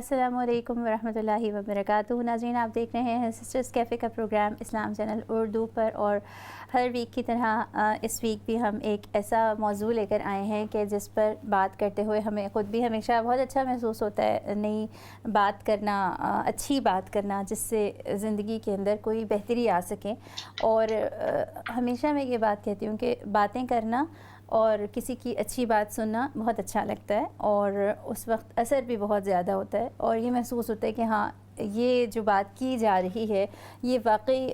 السلام علیکم ورحمۃ اللہ وبرکاتہ. ناظرین, آپ دیکھ رہے ہیں سسٹرز کیفے کا پروگرام اسلام چینل اردو پر, اور ہر ویک کی طرح اس ویک بھی ہم ایک ایسا موضوع لے کر آئے ہیں کہ جس پر بات کرتے ہوئے ہمیں خود بھی ہمیشہ بہت اچھا محسوس ہوتا ہے. نئی بات کرنا, اچھی بات کرنا, جس سے زندگی کے اندر کوئی بہتری آ سکے. اور ہمیشہ میں یہ بات کہتی ہوں کہ باتیں کرنا اور کسی کی اچھی بات سننا بہت اچھا لگتا ہے, اور اس وقت اثر بھی بہت زیادہ ہوتا ہے, اور یہ محسوس ہوتا ہے کہ ہاں یہ جو بات کی جا رہی ہے یہ واقعی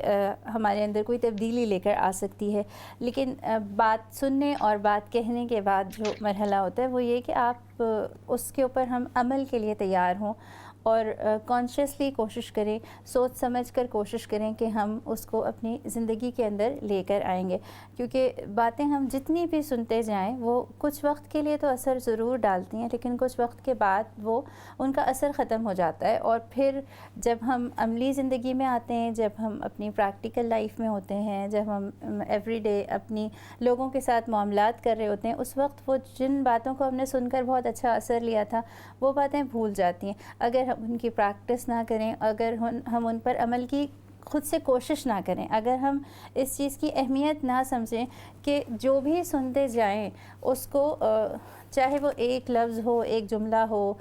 ہمارے اندر کوئی تبدیلی لے کر آ سکتی ہے. لیکن بات سننے اور بات کہنے کے بعد جو مرحلہ ہوتا ہے وہ یہ کہ آپ اس کے اوپر ہم عمل کے لیے تیار ہوں, اور کانشیسلی کوشش کریں, سوچ سمجھ کر کوشش کریں کہ ہم اس کو اپنی زندگی کے اندر لے کر آئیں گے. کیونکہ باتیں ہم جتنی بھی سنتے جائیں وہ کچھ وقت کے لیے تو اثر ضرور ڈالتی ہیں, لیکن کچھ وقت کے بعد وہ ان کا اثر ختم ہو جاتا ہے. اور پھر جب ہم عملی زندگی میں آتے ہیں, جب ہم اپنی پریکٹیکل لائف میں ہوتے ہیں, جب ہم ایوری ڈے اپنی لوگوں کے ساتھ معاملات کر رہے ہوتے ہیں, اس وقت وہ جن باتوں کو ہم نے سن کر بہت اچھا اثر لیا تھا وہ باتیں بھول جاتی ہیں. اگر ہم ان کی پریکٹس نہ کریں, اگر ہم ان پر عمل کی خود سے کوشش نہ کریں, اگر ہم اس چیز کی اہمیت نہ سمجھیں کہ جو بھی سنتے جائیں اس کو چاہے وہ ایک لفظ ہو, ایک جملہ ہو,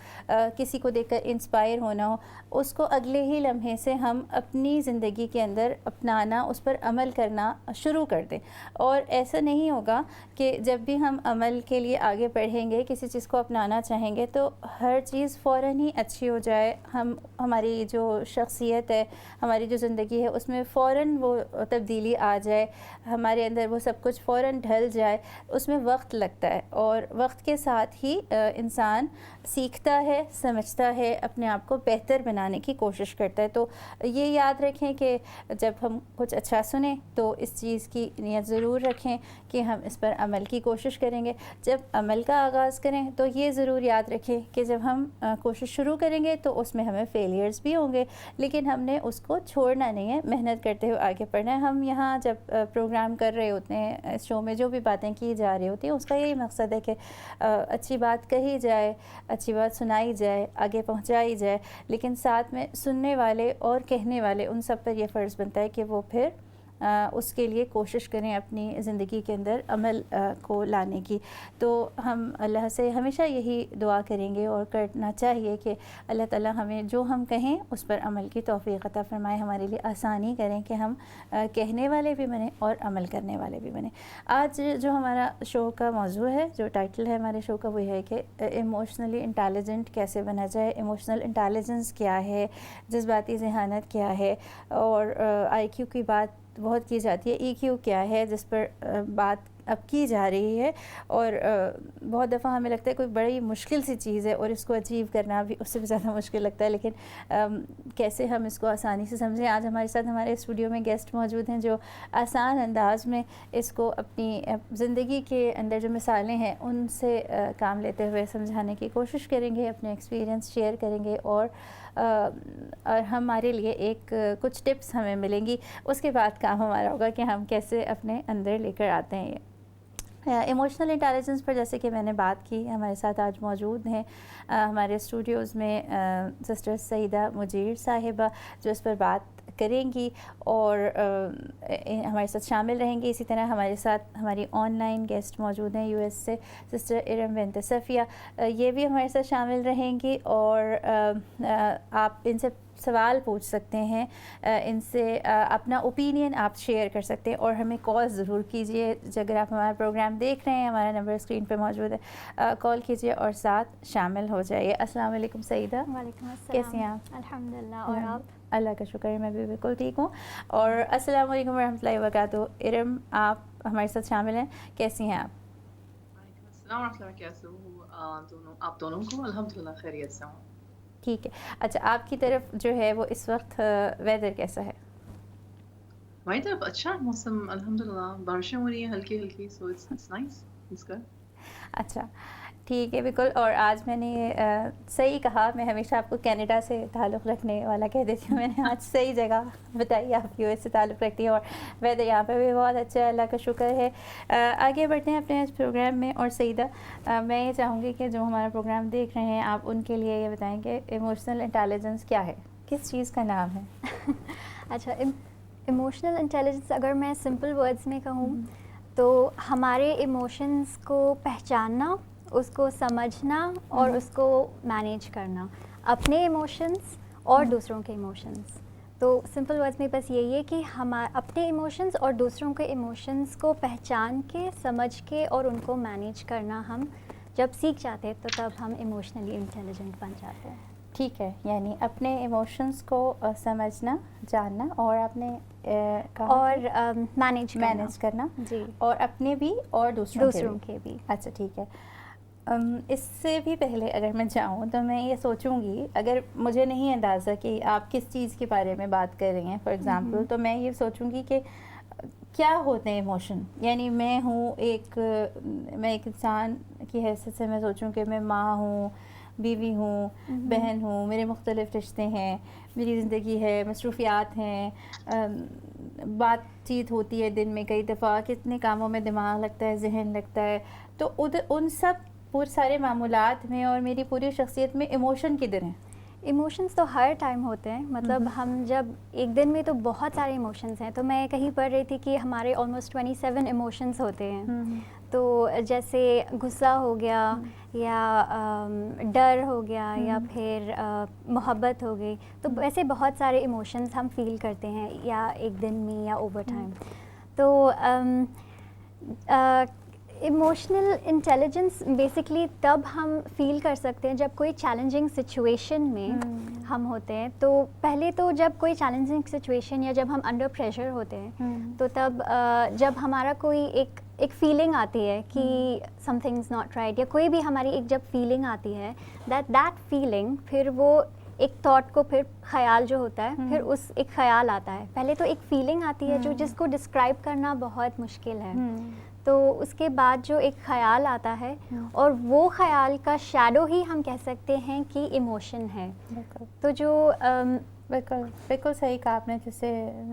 کسی کو دیکھ کر انسپائر ہونا ہو, اس کو اگلے ہی لمحے سے ہم اپنی زندگی کے اندر اپنانا, اس پر عمل کرنا شروع کر دیں. اور ایسا نہیں ہوگا کہ جب بھی ہم عمل کے لیے آگے بڑھیں گے, کسی چیز کو اپنانا چاہیں گے تو ہر چیز فوراً ہی اچھی ہو جائے, ہماری جو شخصیت ہے, ہماری جو زندگی ہے اس میں فوراً وہ تبدیلی آ جائے, ہمارے اندر وہ سب کچھ فوراً ڈھل جائے. اس میں وقت لگتا ہے, اور وقت کے ساتھ ہی انسان سیکھتا ہے, سمجھتا ہے, اپنے آپ کو بہتر بنانے کی کوشش کرتا ہے. تو یہ یاد رکھیں کہ جب ہم کچھ اچھا سنیں تو اس چیز کی نیت ضرور رکھیں کہ ہم اس پر عمل کی کوشش کریں گے. جب عمل کا آغاز کریں تو یہ ضرور یاد رکھیں کہ جب ہم کوشش شروع کریں گے تو اس میں ہمیں فیلیئرز بھی ہوں گے, لیکن ہم نے اس کو چھوڑنا نہیں ہے, محنت کرتے ہوئے آگے بڑھنا ہے. ہم یہاں جب پروگرام کر رہے ہوتے ہیں, اس شو میں جو بھی باتیں کی جا رہی ہوتی ہیں اس کا یہی مقصد ہے کہ اچھی بات کہی جائے, اچھی بات سنائی جائے, آگے پہنچائی جائے, لیکن ساتھ میں سننے والے اور کہنے والے ان سب پر یہ فرض بنتا ہے کہ وہ پھر اس کے لیے کوشش کریں اپنی زندگی کے اندر عمل کو لانے کی. تو ہم اللہ سے ہمیشہ یہی دعا کریں گے اور کرنا چاہیے کہ اللہ تعالیٰ ہمیں جو ہم کہیں اس پر عمل کی توفیق عطا فرمائے, ہمارے لیے آسانی کریں کہ ہم کہنے والے بھی بنیں اور عمل کرنے والے بھی بنیں. آج جو ہمارا شو کا موضوع ہے, جو ٹائٹل ہے ہمارے شو کا, وہ ہے کہ ایموشنلی انٹیلیجنٹ کیسے بنا جائے. ایموشنل انٹیلیجنس کیا ہے, جذباتی ذہانت کیا ہے, اور آئی کیو کی بات بہت کی جاتی ہے, ای کیو کیا ہے جس پر بات اب کی جا رہی ہے, اور بہت دفعہ ہمیں لگتا ہے کوئی بڑی مشکل سی چیز ہے اور اس کو اچیو کرنا بھی اس سے بھی زیادہ مشکل لگتا ہے, لیکن کیسے ہم اس کو آسانی سے سمجھیں. آج ہمارے ساتھ ہمارے اسٹوڈیو میں گیسٹ موجود ہیں جو آسان انداز میں اس کو اپنی زندگی کے اندر جو مثالیں ہیں ان سے کام لیتے ہوئے سمجھانے کی کوشش کریں گے, اپنے ایکسپیرینس شیئر کریں گے, اور ہمارے لیے ایک کچھ ٹپس ہمیں ملیں گی. اس کے بعد کام ہمارا ہوگا کہ ہم کیسے اپنے اندر لے کر آتے ہیں. ایموشنل انٹیلیجنس پر جیسے کہ میں نے بات کی, ہمارے ساتھ آج موجود ہیں ہمارے اسٹوڈیوز میں سسٹر سعیدہ مجیر صاحبہ, جو اس پر بات کریں گی اور ہمارے ساتھ شامل رہیں گی. اسی طرح ہمارے ساتھ ہماری آن لائن گیسٹ موجود ہیں یو ایس سے, سسٹر ارم بنت صفیہ, یہ بھی ہمارے ساتھ شامل رہیں گی, اور آپ ان سے سوال پوچھ سکتے ہیں, ان سے اپنا اوپینین آپ شیئر کر سکتے ہیں, اور ہمیں کال ضرور کیجیے. اگر آپ ہمارا پروگرام دیکھ رہے ہیں, ہمارا نمبر اسکرین پہ موجود ہے, کال کیجیے اور ساتھ شامل ہو جائیے. السلام علیکم سعیدہ. وعلیکم السلام. کیسی ہیں آپ؟ الحمدللہ. اور آپ؟ اللہ کا شکر ہے, میں بھی بالکل ٹھیک ہوں. اور السلام علیکم ورحمۃ اللہ وبرکاتہ. ارم, آپ ہمارے ساتھ شامل ہیں, کیسی ہیں آپ؟ وعلیکم السلام ورحمۃ اللہ. کیسے ہو آپ دونوں کو؟ الحمدللہ خیریت سے ہوں. ٹھیک ہے. اچھا, آپ کی طرف جو ہے وہ اس وقت ویدر کیسا ہے؟ ہماری طرف اچھا موسم الحمدللہ, بارشیں ہو رہی ہیں ہلکی ہلکی, so it's nice, it's good. اچھا, ٹھیک ہے بالکل. اور آج میں نے صحیح کہا, میں ہمیشہ آپ کو کینیڈا سے تعلق رکھنے والا کہہ دیتی ہوں, میں نے آج صحیح جگہ بتائی, آپ یو ایس سے تعلق رکھتی ہیں اور ویدر یہاں پہ بھی بہت اچھا ہے, اللہ کا شکر ہے. آگے بڑھتے ہیں اپنے اس پروگرام میں. اور سعیدہ, میں یہ چاہوں گی کہ جو ہمارا پروگرام دیکھ رہے ہیں آپ ان کے لیے یہ بتائیں کہ ایموشنل انٹیلیجنس کیا ہے, کس چیز کا نام ہے؟ اچھا, ایموشنل انٹیلیجنس اگر میں سمپل ورڈز میں کہوں تو ہمارے ایموشنز کو پہچاننا, اس کو سمجھنا اور اس کو مینیج کرنا, اپنے ایموشنز اور دوسروں کے ایموشنز. تو سمپل ورڈز میں بس یہی ہے کہ ہم اپنے ایموشنز اور دوسروں کے ایموشنز کو پہچان کے, سمجھ کے اور ان کو مینیج کرنا ہم جب سیکھ جاتے ہیں تو تب ہم ایموشنلی انٹیلیجنٹ بن جاتے ہیں. ٹھیک ہے, یعنی اپنے ایموشنس کو سمجھنا, جاننا اور اپنے اور مینیج کرنا جی, اور اپنے بھی اور دوسروں کے بھی. اچھا ٹھیک ہے. اس سے بھی پہلے اگر میں جاؤں تو میں یہ سوچوں گی, اگر مجھے نہیں اندازہ کہ آپ کس چیز کے بارے میں بات کر رہی ہیں فار ایگزامپل, تو میں یہ سوچوں گی کہ کیا ہوتے ہیں ایموشن. یعنی میں ایک انسان کی حیثیت سے میں سوچوں کہ میں ماں ہوں, بیوی ہوں, بہن ہوں, میرے مختلف رشتے ہیں, میری زندگی ہے, مصروفیات ہیں, بات چیت ہوتی ہے دن میں کئی دفعہ, کتنے کاموں میں دماغ لگتا ہے, ذہن لگتا ہے. تو ان سب پورے سارے معمولات میں اور میری پوری شخصیت میں ایموشن کدھر ہیں؟ ایموشنز تو ہر ٹائم ہوتے ہیں, مطلب ہم جب ایک دن میں تو بہت سارے ایموشنز ہیں. تو میں کہیں پڑھ رہی تھی کہ ہمارے آلموسٹ 27 ایموشنز ہوتے ہیں. تو جیسے غصہ ہو گیا یا ڈر ہو گیا یا پھر محبت ہو گئی, تو ویسے بہت سارے ایموشنز ہم فیل کرتے ہیں یا ایک دن میں یا اوور ٹائم. تو ایموشنل انٹیلیجنس بیسکلی تب ہم فیل کر سکتے ہیں جب کوئی چیلنجنگ سچویشن میں ہم ہوتے ہیں. تو پہلے تو جب کوئی چیلنجنگ سچویشن یا جب ہم انڈر پریشر ہوتے ہیں تو تب جب ہمارا کوئی ایک فیلنگ آتی ہے کہ some thing is not right, یا کوئی بھی ہماری ایک جب فیلنگ آتی ہے دیٹ فیلنگ, پھر وہ ایک تھاٹ کو, پھر خیال جو ہوتا ہے, پھر اس ایک خیال آتا ہے. پہلے تو ایک فیلنگ آتی ہے جس کو ڈسکرائب کرنا بہت مشکل ہے. تو اس کے بعد جو ایک خیال آتا ہے, اور وہ خیال کا شیڈو ہی ہم کہہ سکتے ہیں کہ ایموشن ہے. تو جو بالکل صحیح کہا آپ نے. جیسے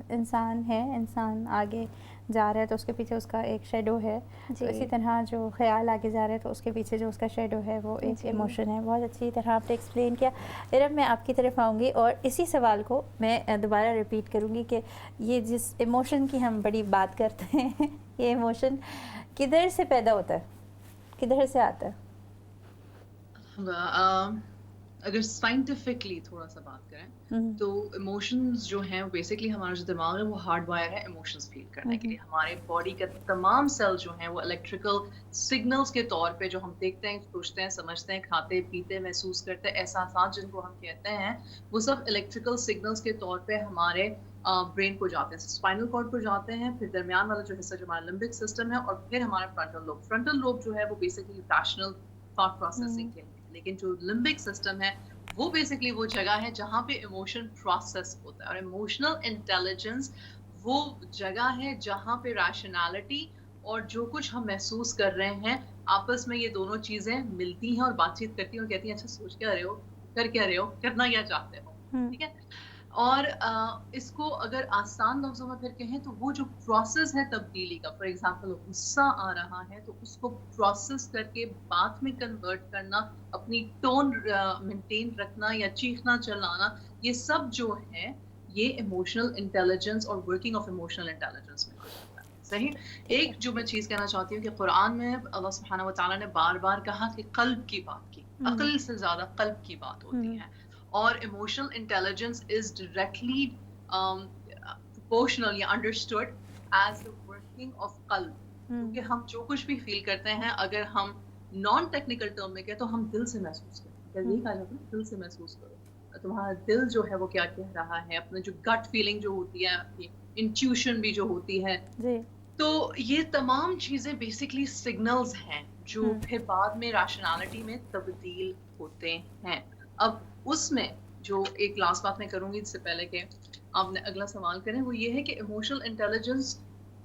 انسان ہے, انسان آگے جا رہا ہے تو اس کے پیچھے اس کا ایک شیڈو ہے, تو اسی طرح جو خیال آگے جا رہا ہے تو اس کے پیچھے جو اس کا شیڈو ہے وہ ایک ایموشن ہے. بہت اچھی طرح آپ نے ایکسپلین کیا. ارم, میں آپ کی طرف آؤں گی اور اسی سوال کو میں دوبارہ ریپیٹ کروں گی کہ یہ جس ایموشن کی ہم بڑی بات کرتے ہیں, یہ ایموشن کدھر سے پیدا ہوتا ہے, کدھر سے آتا ہے؟ اگر سائنٹیفکلی تھوڑا سا بات کریں تو ایموشنز جو ہیں بیسکلی ہمارا جو دماغ ہے وہ ہارڈ وائر ہے ایموشنز فیل کرنے کے لیے. ہمارے باڈی کا تمام سیل جو ہیں وہ الیکٹریکل سگنلز کے طور پہ, جو ہم دیکھتے ہیں, سوچتے ہیں, سمجھتے ہیں, کھاتے پیتے, محسوس کرتے ہیں, احساسات جن کو ہم کہتے ہیں, وہ سب الیکٹریکل سگنلز کے طور پہ ہمارے برین کو جاتے ہیں, اسپائنل کارڈ کو جاتے ہیں, پھر درمیان والا جو حصہ جو ہمارا لمبک سسٹم ہے, اور پھر ہمارا فرنٹل لوب. فرنٹل لوب جو ہے وہ بیسکلی ریشنل تھاٹ پروسیسنگ کے لیے, لیکن جو لمبک سسٹم ہے وہ بیسکلی وہ جگہ ہے جہاں پہ ایموشن پروسیس ہوتا ہے. اور ایموشنل انٹیلیجنس وہ جگہ ہے جہاں پہ ریشنالٹی اور جو کچھ ہم محسوس کر رہے ہیں آپس میں یہ دونوں چیزیں ملتی ہیں اور بات چیت کرتی ہیں اور کہتی ہیں اچھا سوچ کیا رہے ہو, کر کیا رہے ہو, کرنا کیا چاہتے ہو. ٹھیک ہے. اور اس کو اگر آسان لفظوں میں پھر کہیں تو وہ جو پروسیس ہے تبدیلی کا, فار ایگزامپل غصہ آ رہا ہے تو اس کو پروسیس کر کے بات میں کنورٹ کرنا, اپنی ٹون مینٹین رکھنا یا چیخنا چلانا, یہ سب جو ہے یہ ایموشنل انٹیلیجنس اور ورکنگ آف ایموشنل انٹیلیجنس میں آ جاتا ہے. صحیح. ایک جو میں چیز کہنا چاہتی ہوں کہ قرآن میں اللہ سبحانہ و تعالیٰ نے بار بار کہا کہ قلب کی بات کی, عقل سے زیادہ قلب کی بات ہوتی ہے. اور emotional intelligence is directly proportional یا understood as the working of قلب. کیونکہ ہم جو کچھ بھی فیل کرتے ہیں, اگر ہم نان ٹیکنیکل ٹرم میں کہیں تو ہم دل سے محسوس کرتے ہیں. یہی کہا جاتا ہے دل سے محسوس کرو, تمہارا دل جو ہے وہ کیا کہہ رہا ہے, اپنا جو گٹ فیلنگ جو ہوتی ہے, اپنی انٹیوشن بھی جو ہوتی ہے. تو یہ تمام چیزیں بیسکلی سگنلز ہیں جو پھر بعد میں ریشنالٹی میں تبدیل ہوتے ہیں. اب اس میں جو ایک لاسٹ بات میں کروں گی اس سے پہلے کہ آپ نے اگلا سوال کریں, وہ یہ ہے کہ ایموشنل انٹیلیجنس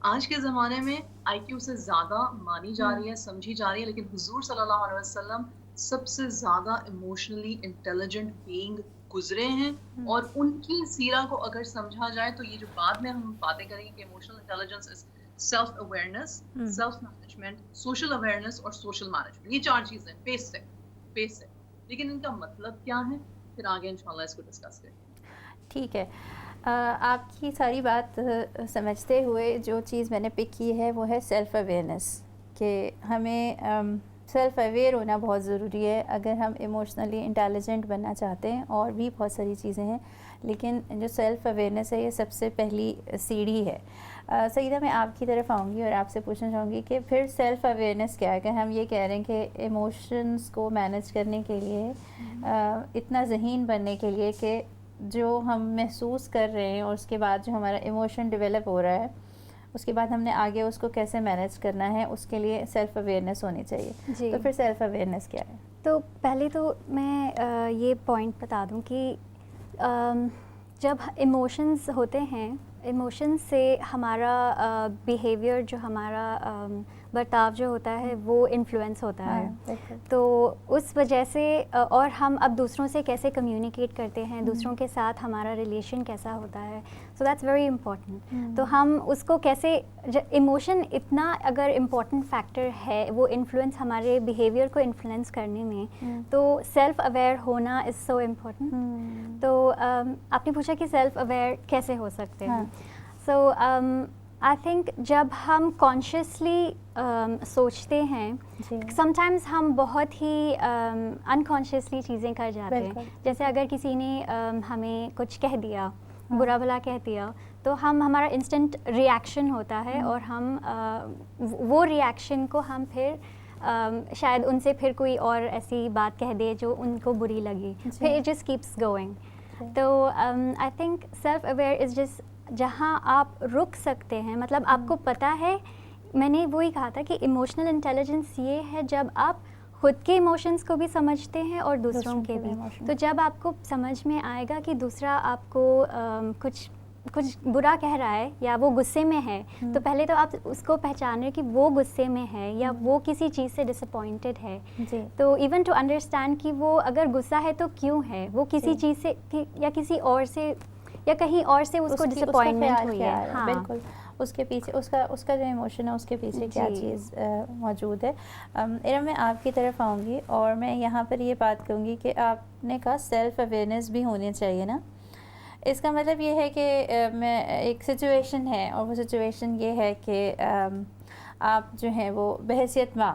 آج کے زمانے میں آئی کیو سے زیادہ مانی جا رہی ہے, سمجھی جا رہی ہے, لیکن حضور صلی اللہ علیہ وسلم سب سے زیادہ ایموشنلی انٹیلیجنٹ بینگ گزرے ہیں, اور ان کی سیرہ کو اگر سمجھا جائے تو یہ جو بعد میں ہم باتیں کریں گے کہ emotional intelligence is self awareness, self management, social awareness اور سوشل مینجمنٹ, یہ 4 چیزیں بیسک, لیکن ان کا مطلب کیا ہے پھر آگے انشاءاللہ اس کو ڈسکس کریں. ٹھیک ہے, آپ کی ساری بات سمجھتے ہوئے جو چیز میں نے پک کی ہے وہ ہے سیلف اویئرنیس, کہ ہمیں سیلف اویئر ہونا بہت ضروری ہے اگر ہم ایموشنلی انٹیلیجنٹ بننا چاہتے ہیں. اور بھی بہت ساری چیزیں ہیں, لیکن جو سیلف اویئرنیس ہے یہ سب سے پہلی سیڑھی ہے. سیدہ, میں آپ کی طرف آؤں گی اور آپ سے پوچھنا چاہوں گی کہ پھر سیلف اویئرنیس کیا ہے؟ کہ ہم یہ کہہ رہے ہیں کہ ایموشنس کو مینیج کرنے کے لیے, اتنا ذہین بننے کے لیے کہ جو ہم محسوس کر رہے ہیں اور اس کے بعد جو ہمارا ایموشن ڈیولپ ہو رہا ہے اس کے بعد ہم نے آگے اس کو کیسے مینیج کرنا ہے, اس کے لیے سیلف اویئرنیس ہونی چاہیے. جی. تو پھر سیلف اویئرنیس کیا ہے؟ تو پہلے تو میں یہ پوائنٹ بتا دوں کہ جب ایموشنز ہوتے ہیں, ایموشنز سے ہمارا بیہیویئر, جو ہمارا برتاؤ جو ہوتا ہے وہ انفلوئنس ہوتا ہے. تو اس وجہ سے, اور ہم اب دوسروں سے کیسے کمیونیکیٹ کرتے ہیں, دوسروں کے ساتھ ہمارا ریلیشن کیسا ہوتا ہے, سو دیٹس ویری امپورٹنٹ. تو ہم اس کو کیسے, ایموشن اتنا اگر امپورٹنٹ فیکٹر ہے وہ انفلوئنس ہمارے بیہیویئر کو انفلوئنس کرنے میں, تو سیلف اویئر ہونا از سو امپورٹنٹ. تو آپ نے پوچھا کہ سیلف اویئر کیسے ہو سکتے ہیں. سو آئی تھنک جب ہم کانشیسلی سوچتے ہیں, سم ٹائمز ہم بہت ہی انکانشیسلی چیزیں کر جاتے ہیں. جیسے اگر کسی نے ہمیں کچھ کہہ دیا, برا بھلا کہہ دیا, تو ہمارا انسٹنٹ ریئیکشن ہوتا ہے, اور ہم وہ ریئیکشن کو ہم پھر شاید ان سے پھر کوئی اور ایسی بات کہہ دے جو ان کو بری لگی, پھر اٹ جسٹ کیپس گوئنگ. تو I think self aware is just جہاں آپ رک سکتے ہیں, مطلب آپ کو پتہ ہے, میں نے وہی کہا تھا کہ ایموشنل انٹیلیجنس یہ ہے جب آپ خود کے ایموشنس کو بھی سمجھتے ہیں اور دوسروں کے بھی. تو جب آپ کو سمجھ میں آئے گا کہ دوسرا آپ کو کچھ برا کہہ رہا ہے یا وہ غصے میں ہے, تو پہلے تو آپ اس کو پہچانیں کہ وہ غصے میں ہے یا وہ کسی چیز سے ڈس اپوائنٹڈ ہے. تو ایون ٹو انڈرسٹینڈ کہ وہ اگر غصہ ہے تو کیوں ہے, وہ کسی چیز سے یا کسی اور سے یا کہیں اور سے اس کو ڈس اپوائنٹمنٹ ہوئی ہے. ہاں بالکل, اس کے پیچھے اس کا جو ایموشن ہے اس کے پیچھے کیا چیز موجود ہے. ارم, میں آپ کی طرف آؤں گی اور میں یہاں پر یہ بات کہوں گی کہ آپ نے کہا سیلف اویئرنیس بھی ہونی چاہیے نا. اس کا مطلب یہ ہے کہ میں ایک سچویشن ہے, اور وہ سچویشن یہ ہے کہ آپ جو ہیں وہ بحیثیت ماں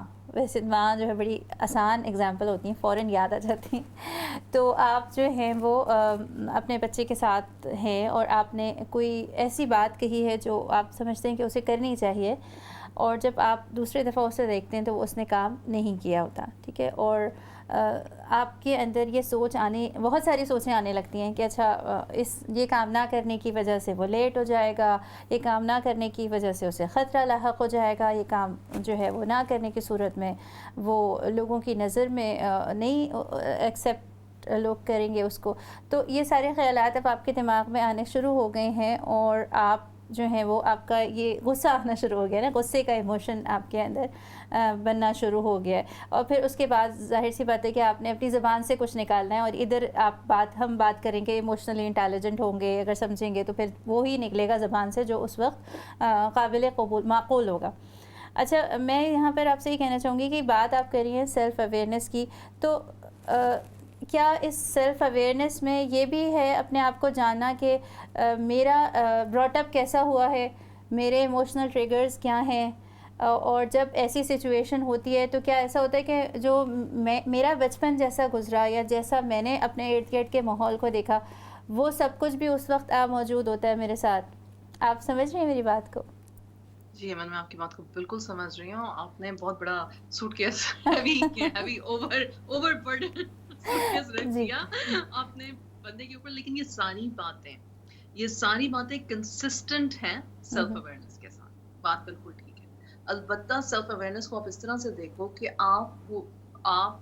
جو ہے بڑی آسان اگزامپل ہوتی ہیں, فوراً یاد آ جاتی ہیں. تو آپ جو ہیں وہ اپنے بچے کے ساتھ ہیں اور آپ نے کوئی ایسی بات کہی ہے جو آپ سمجھتے ہیں کہ اسے کرنی چاہیے, اور جب آپ دوسری دفعہ اسے دیکھتے ہیں تو وہ اس نے کام نہیں کیا ہوتا, ٹھیک ہے, اور آپ کے اندر یہ سوچ بہت ساری سوچیں آنے لگتی ہیں کہ اچھا یہ کام نہ کرنے کی وجہ سے وہ لیٹ ہو جائے گا, یہ کام نہ کرنے کی وجہ سے اسے خطرہ لاحق ہو جائے گا, یہ کام جو ہے وہ نہ کرنے کی صورت میں وہ لوگوں کی نظر میں نہیں ایکسیپٹ لوگ کریں گے اس کو. تو یہ سارے خیالات اب آپ کے دماغ میں آنے شروع ہو گئے ہیں, اور آپ جو ہیں وہ آپ کا یہ غصہ آنا شروع ہو گیا نا, غصے کا ایموشن آپ کے اندر بننا شروع ہو گیا ہے. اور پھر اس کے بعد ظاہر سی بات ہے کہ آپ نے اپنی زبان سے کچھ نکالنا ہے, اور ادھر ہم بات کریں گے ایموشنلی انٹیلیجنٹ ہوں گے اگر سمجھیں گے تو پھر وہی نکلے گا زبان سے جو اس وقت قابل قبول معقول ہوگا. اچھا, میں یہاں پر آپ سے یہ کہنا چاہوں گی کہ بات آپ کر رہی ہیں سیلف اویئرنیس کی, تو کیا اس سیلف اویئرنیس میں یہ بھی ہے اپنے آپ کو جاننا کہ میرا براٹ اپ کیسا ہوا ہے, میرے ایموشنل ٹریگرز کیا ہیں, اور جب ایسی سچویشن ہوتی ہے تو کیا ایسا ہوتا ہے کہ جو میرا بچپن جیسا گزرا یا جیسا میں نے اپنے ارد گرد کے ماحول کو دیکھا وہ سب کچھ بھی اس وقت موجود ہوتا ہے میرے ساتھ. آپ سمجھ رہے ہیں میری بات کو؟ جی ایمن, میں آپ کی بات کو بالکل سمجھ رہی ہوں. آپ نے بہت بڑا suitcase heavy over burden suitcase رکھ دیا آپ نے بندے کے اوپر. لیکن یہ ساری باتیں کنسسٹنٹ ہیں سیلف اویئرنیس کے ساتھ, بات بالکل ٹھیک ہے. البتہ سیلف اویئرنیس کو آپ اس طرح سے دیکھو کہ آپ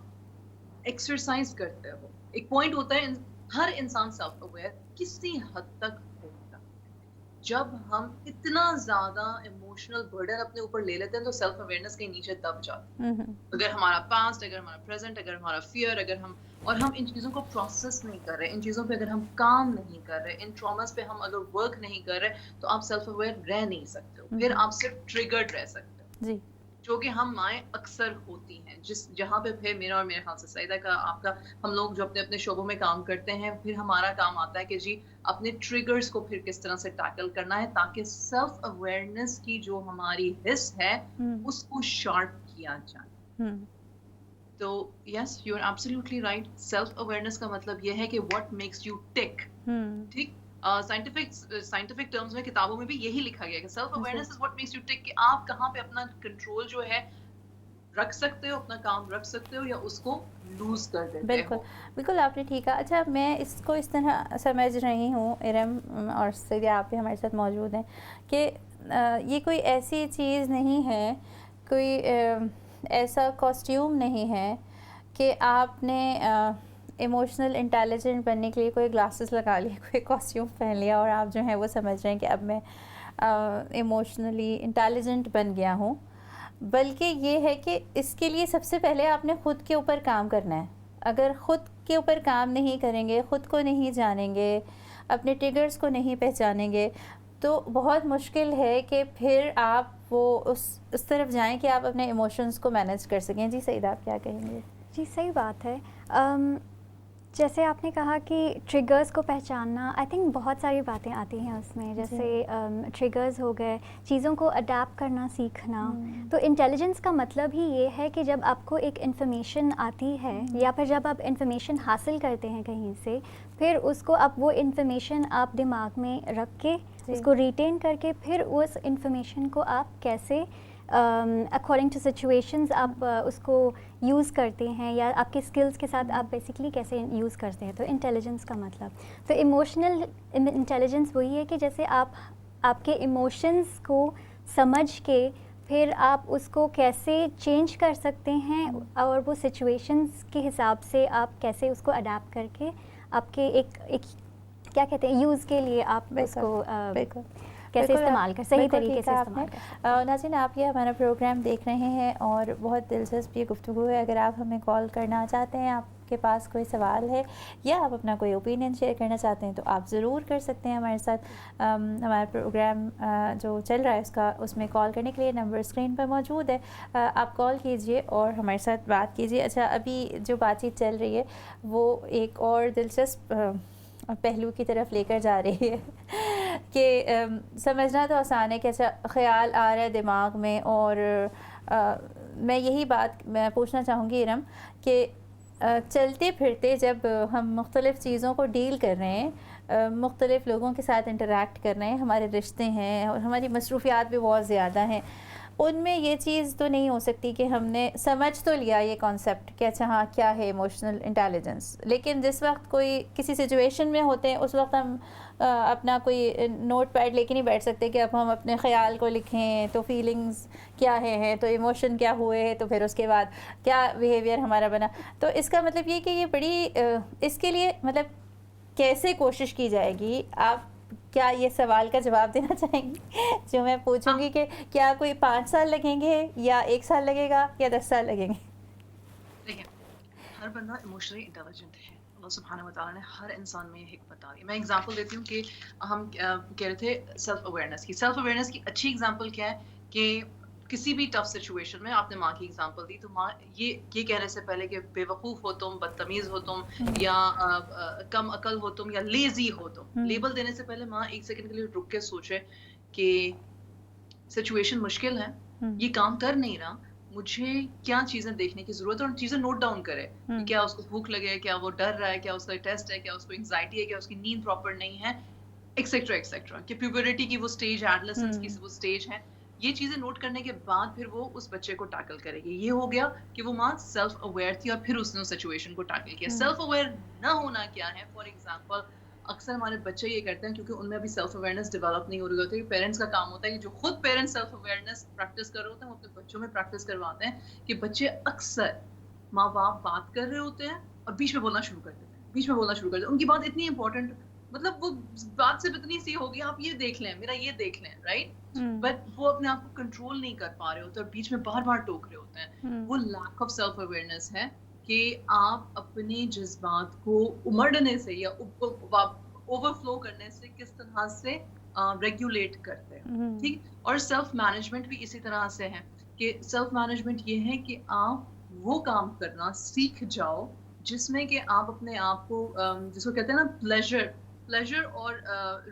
ایکسرسائز کرتے ہو. ایک پوائنٹ ہوتا ہے ہر انسان سیلف اویئر کسی حد تک ہوتا ہے. جب ہم اتنا زیادہ ایموشنل برڈن اپنے اوپر لے لیتے ہیں تو سیلف اویئرنیس کے نیچے دب جاتے ہیں. اگر ہمارا پاسٹ، اگر ہمارا پریزنٹ، اگر ہمارا فیئر، اگر ہم ان چیزوں کو پروسیس نہیں کر رہے، ان چیزوں پہ اگر ہم کام نہیں کر رہے، ان ٹراماز پہ ہم اگر ورک نہیں کر رہے، تو آپ سیلف اویئر رہ نہیں سکتے ہو. پھر آپ صرف ٹریگرڈ رہ سکتے ہو جی، جو کہ ہم مائیں اکثر ہوتی ہیں. جہاں پہ پھر میرا اور میرے خیال سے سعیدہ کا، آپ کا، ہم لوگ جو اپنے اپنے شعبوں میں کام کرتے ہیں، پھر ہمارا کام آتا ہے کہ جی اپنے ٹریگرز کو پھر کس طرح سے ٹیکل کرنا ہے تاکہ سیلف اویئرنیس کی جو ہماری حص ہے اس کو شارپ کیا جائے. تو yes, you are absolutely right. Self awareness کا مطلب یہ ہے کہ واٹ میکس یو ٹک. ٹھیک، سائنٹیفک ٹرمز میں، کتابوں میں بھی یہی لکھا گیا کہ self awareness is what makes you ٹک، کہ آپ کہاں پہ اپنا کنٹرول جو ہے رکھ سکتے ہو، اپنا کام رکھ سکتے ہو، یا اس کو لوز کر دیتے بالکل ہو. بالکل آپ نے ٹھیک کہا. اچھا، میں اس کو اس طرح سمجھ رہی ہوں ارم اور سعیدہ، آپ بھی ہمارے ساتھ موجود ہیں، کہ یہ کوئی ایسی چیز نہیں ہے، کوئی ایسا کاسٹیوم نہیں ہے کہ آپ نے ایموشنل انٹیلیجنٹ بننے کے لیے کوئی گلاسز لگا لیے، کوئی کاسٹیوم پہن لیا اور آپ جو ہیں وہ سمجھ رہے ہیں کہ اب میں ایموشنلی انٹیلیجنٹ بن گیا ہوں. بلکہ یہ ہے کہ اس کے لیے سب سے پہلے آپ نے خود کے اوپر کام کرنا ہے. اگر خود کے اوپر کام نہیں کریں گے، خود کو نہیں جانیں گے، اپنے ٹریگرز کو نہیں پہچانیں گے، تو بہت مشکل ہے کہ پھر آپ وہ اس طرف جائیں کہ آپ اپنے ایموشنز کو مینیج کر سکیں. جی سعیدہ، آپ کیا کہیں گے؟ جی صحیح بات ہے. جیسے آپ نے کہا کہ ٹریگرز کو پہچاننا، آئی تھنک بہت ساری باتیں آتی ہیں اس میں، جیسے ٹریگرز ہو گئے، چیزوں کو اڈیپٹ کرنا سیکھنا. تو انٹیلیجنس کا مطلب ہی یہ ہے کہ جب آپ کو ایک انفارمیشن آتی ہے یا پھر جب آپ انفارمیشن حاصل کرتے ہیں کہیں سے، پھر اس کو آپ وہ انفارمیشن آپ دماغ میں رکھ کے اس کو ریٹین کر کے پھر اس انفارمیشن کو آپ کیسے اکارڈنگ ٹو سچویشنز آپ اس کو یوز کرتے ہیں، یا آپ کے اسکلس کے ساتھ آپ بیسکلی کیسے یوز کرتے ہیں. تو انٹیلیجنس کا مطلب، تو ایموشنل انٹیلیجنس وہی ہے کہ جیسے آپ کے ایموشنز کو سمجھ کے پھر آپ اس کو کیسے چینج کر سکتے ہیں، اور وہ سچویشنز کے حساب سے آپ کیسے اس کو اڈیپٹ کر کے آپ کے ایک کیا کہتے ہیں یوز کے لیے آپ اس کو کیسے استعمال کر، صحیح طریقے سے استعمال کر. ناظرین، آپ یہ ہمارا پروگرام دیکھ رہے ہیں اور بہت دلچسپ یہ گفتگو ہے. اگر آپ ہمیں کال کرنا چاہتے ہیں، آپ کے پاس کوئی سوال ہے یا آپ اپنا کوئی اوپینین شیئر کرنا چاہتے ہیں، تو آپ ضرور کر سکتے ہیں ہمارے ساتھ. ہمارا پروگرام جو چل رہا ہے اس میں کال کرنے کے لیے نمبر اسکرین پر موجود ہے. آپ کال کیجئے اور ہمارے ساتھ بات کیجئے. اچھا، ابھی جو بات چیت چل رہی ہے وہ ایک اور دلچسپ پہلو کی طرف لے کر جا رہی ہے کہ سمجھنا تو آسان ہے کہ اچھا خیال آ رہا ہے دماغ میں، اور میں یہی بات میں پوچھنا چاہوں گی ارم کہ چلتے پھرتے جب ہم مختلف چیزوں کو ڈیل کر رہے ہیں، مختلف لوگوں کے ساتھ انٹریکٹ کر رہے ہیں، ہمارے رشتے ہیں اور ہماری مصروفیات بھی بہت زیادہ ہیں، ان میں یہ چیز تو نہیں ہو سکتی کہ ہم نے سمجھ تو لیا یہ کانسیپٹ کہ اچھا ہاں کیا ہے ایموشنل انٹیلیجنس، لیکن جس وقت کوئی کسی سچویشن میں ہوتے ہیں اس وقت ہم اپنا کوئی نوٹ پیڈ لے کے نہیں بیٹھ سکتے کہ اب ہم اپنے خیال کو لکھیں تو فیلنگز کیا ہیں، تو ایموشن کیا ہوئے ہیں، تو پھر اس کے بعد کیا بیہیویئر ہمارا بنا. تو اس کا مطلب یہ کہ یہ بڑی اس کے لیے مطلب کیسے کوشش کی جائے گی؟ آپ کیا یہ سوال کا جواب دینا چاہیں گی جو میں پوچھوں گی کہ کیا کوئی 5 سال لگیں گے یا 1 سال لگے گا یا 10 سال لگیں گے؟ دیکھیں، ہر بندہ ایموشنلی انٹیلیجنٹ ہے. اللہ سبحانہ و تعالیٰ نے ہر انسان میں یہ حکمت ڈالی. میں ایگزامپل دیتی ہوں کہ ہم کہہ رہے تھے سیلف اویئرنیس کی. سیلف اویئرنیس کی اچھی ایگزامپل کیا ہے کہ کسی بھی ٹف سچویشن میں، آپ نے ماں کی ایگزامپل دی، تو ماں یہ کہنے سے پہلے کہ بے وقوف ہو تم، بدتمیز ہو تم، یا کم عقل ہو تم، یا لیزی ہو تم، لیبل دینے سے پہلے ماں 1 سیکنڈ کے لیے رک کے سوچے کہ سچویشن مشکل ہے، یہ کام کر نہیں رہا، مجھے کیا چیزیں دیکھنے کی ضرورت ہے، اور چیزیں نوٹ ڈاؤن کرے کہ کیا اس کو بھوک لگے، کیا وہ ڈر رہا ہے، کیا اس کا ٹیسٹ ہے، کیا اس کو انگزائٹی ہے، کیا اس کی نیند پراپر نہیں ہے، ایکسیٹرا ایکسیٹرا، کہ پیوبرٹی کی وہ سٹیج ہے، ایڈolescence کی وہ سٹیج ہے. یہ چیزیں نوٹ کرنے کے بعد پھر وہ اس بچے کو ٹیکل کرے گی. یہ ہو گیا کہ وہ ماں سیلف اویئر تھی اور پھر اس نے اس سچویشن کو ٹیکل کیا. سیلف اویئر نہ ہونا کیا ہے؟ فار ایگزامپل، اکثر ہمارے بچے یہ کرتے ہیں کیونکہ ان میں ابھی سیلف اویئرنیس ڈیولپ نہیں ہو رہی ہوتی. پیرنٹس کا کام ہوتا ہے کہ جو خود پیرنٹس سیلف اویئرنیس پریکٹس کر رہے ہوتے ہیں وہ اپنے بچوں میں پریکٹس کرواتے ہیں کہ بچے اکثر ماں باپ بات کر رہے ہوتے ہیں اور بیچ میں بولنا شروع کر دیتے ہیں. ان کی بات اتنی امپورٹنٹ مطلب وہ بات سے اتنی سی ہوگی آپ یہ دیکھ لیں میرا یہ دیکھ لیں رائٹ بٹ وہ اپنے آپ کو کنٹرول نہیں کر پا رہے ہوتے اور بیچ میں بار بار ٹوک رہے ہوتے ہیں. وہ لیک آف سیلف اویئرنیس ہے کہ آپ اپنے جذبات کو امڑنے سے یا اوور فلو کرنے سے کس طرح سے ریگولیٹ کرتے ہیں. ٹھیک. اور سیلف مینجمنٹ بھی اسی طرح سے ہے کہ سیلف مینجمنٹ یہ ہے کہ آپ وہ کام کرنا سیکھ جاؤ جس میں کہ آپ اپنے آپ کو جس کو کہتے ہیں نا پلیجر اور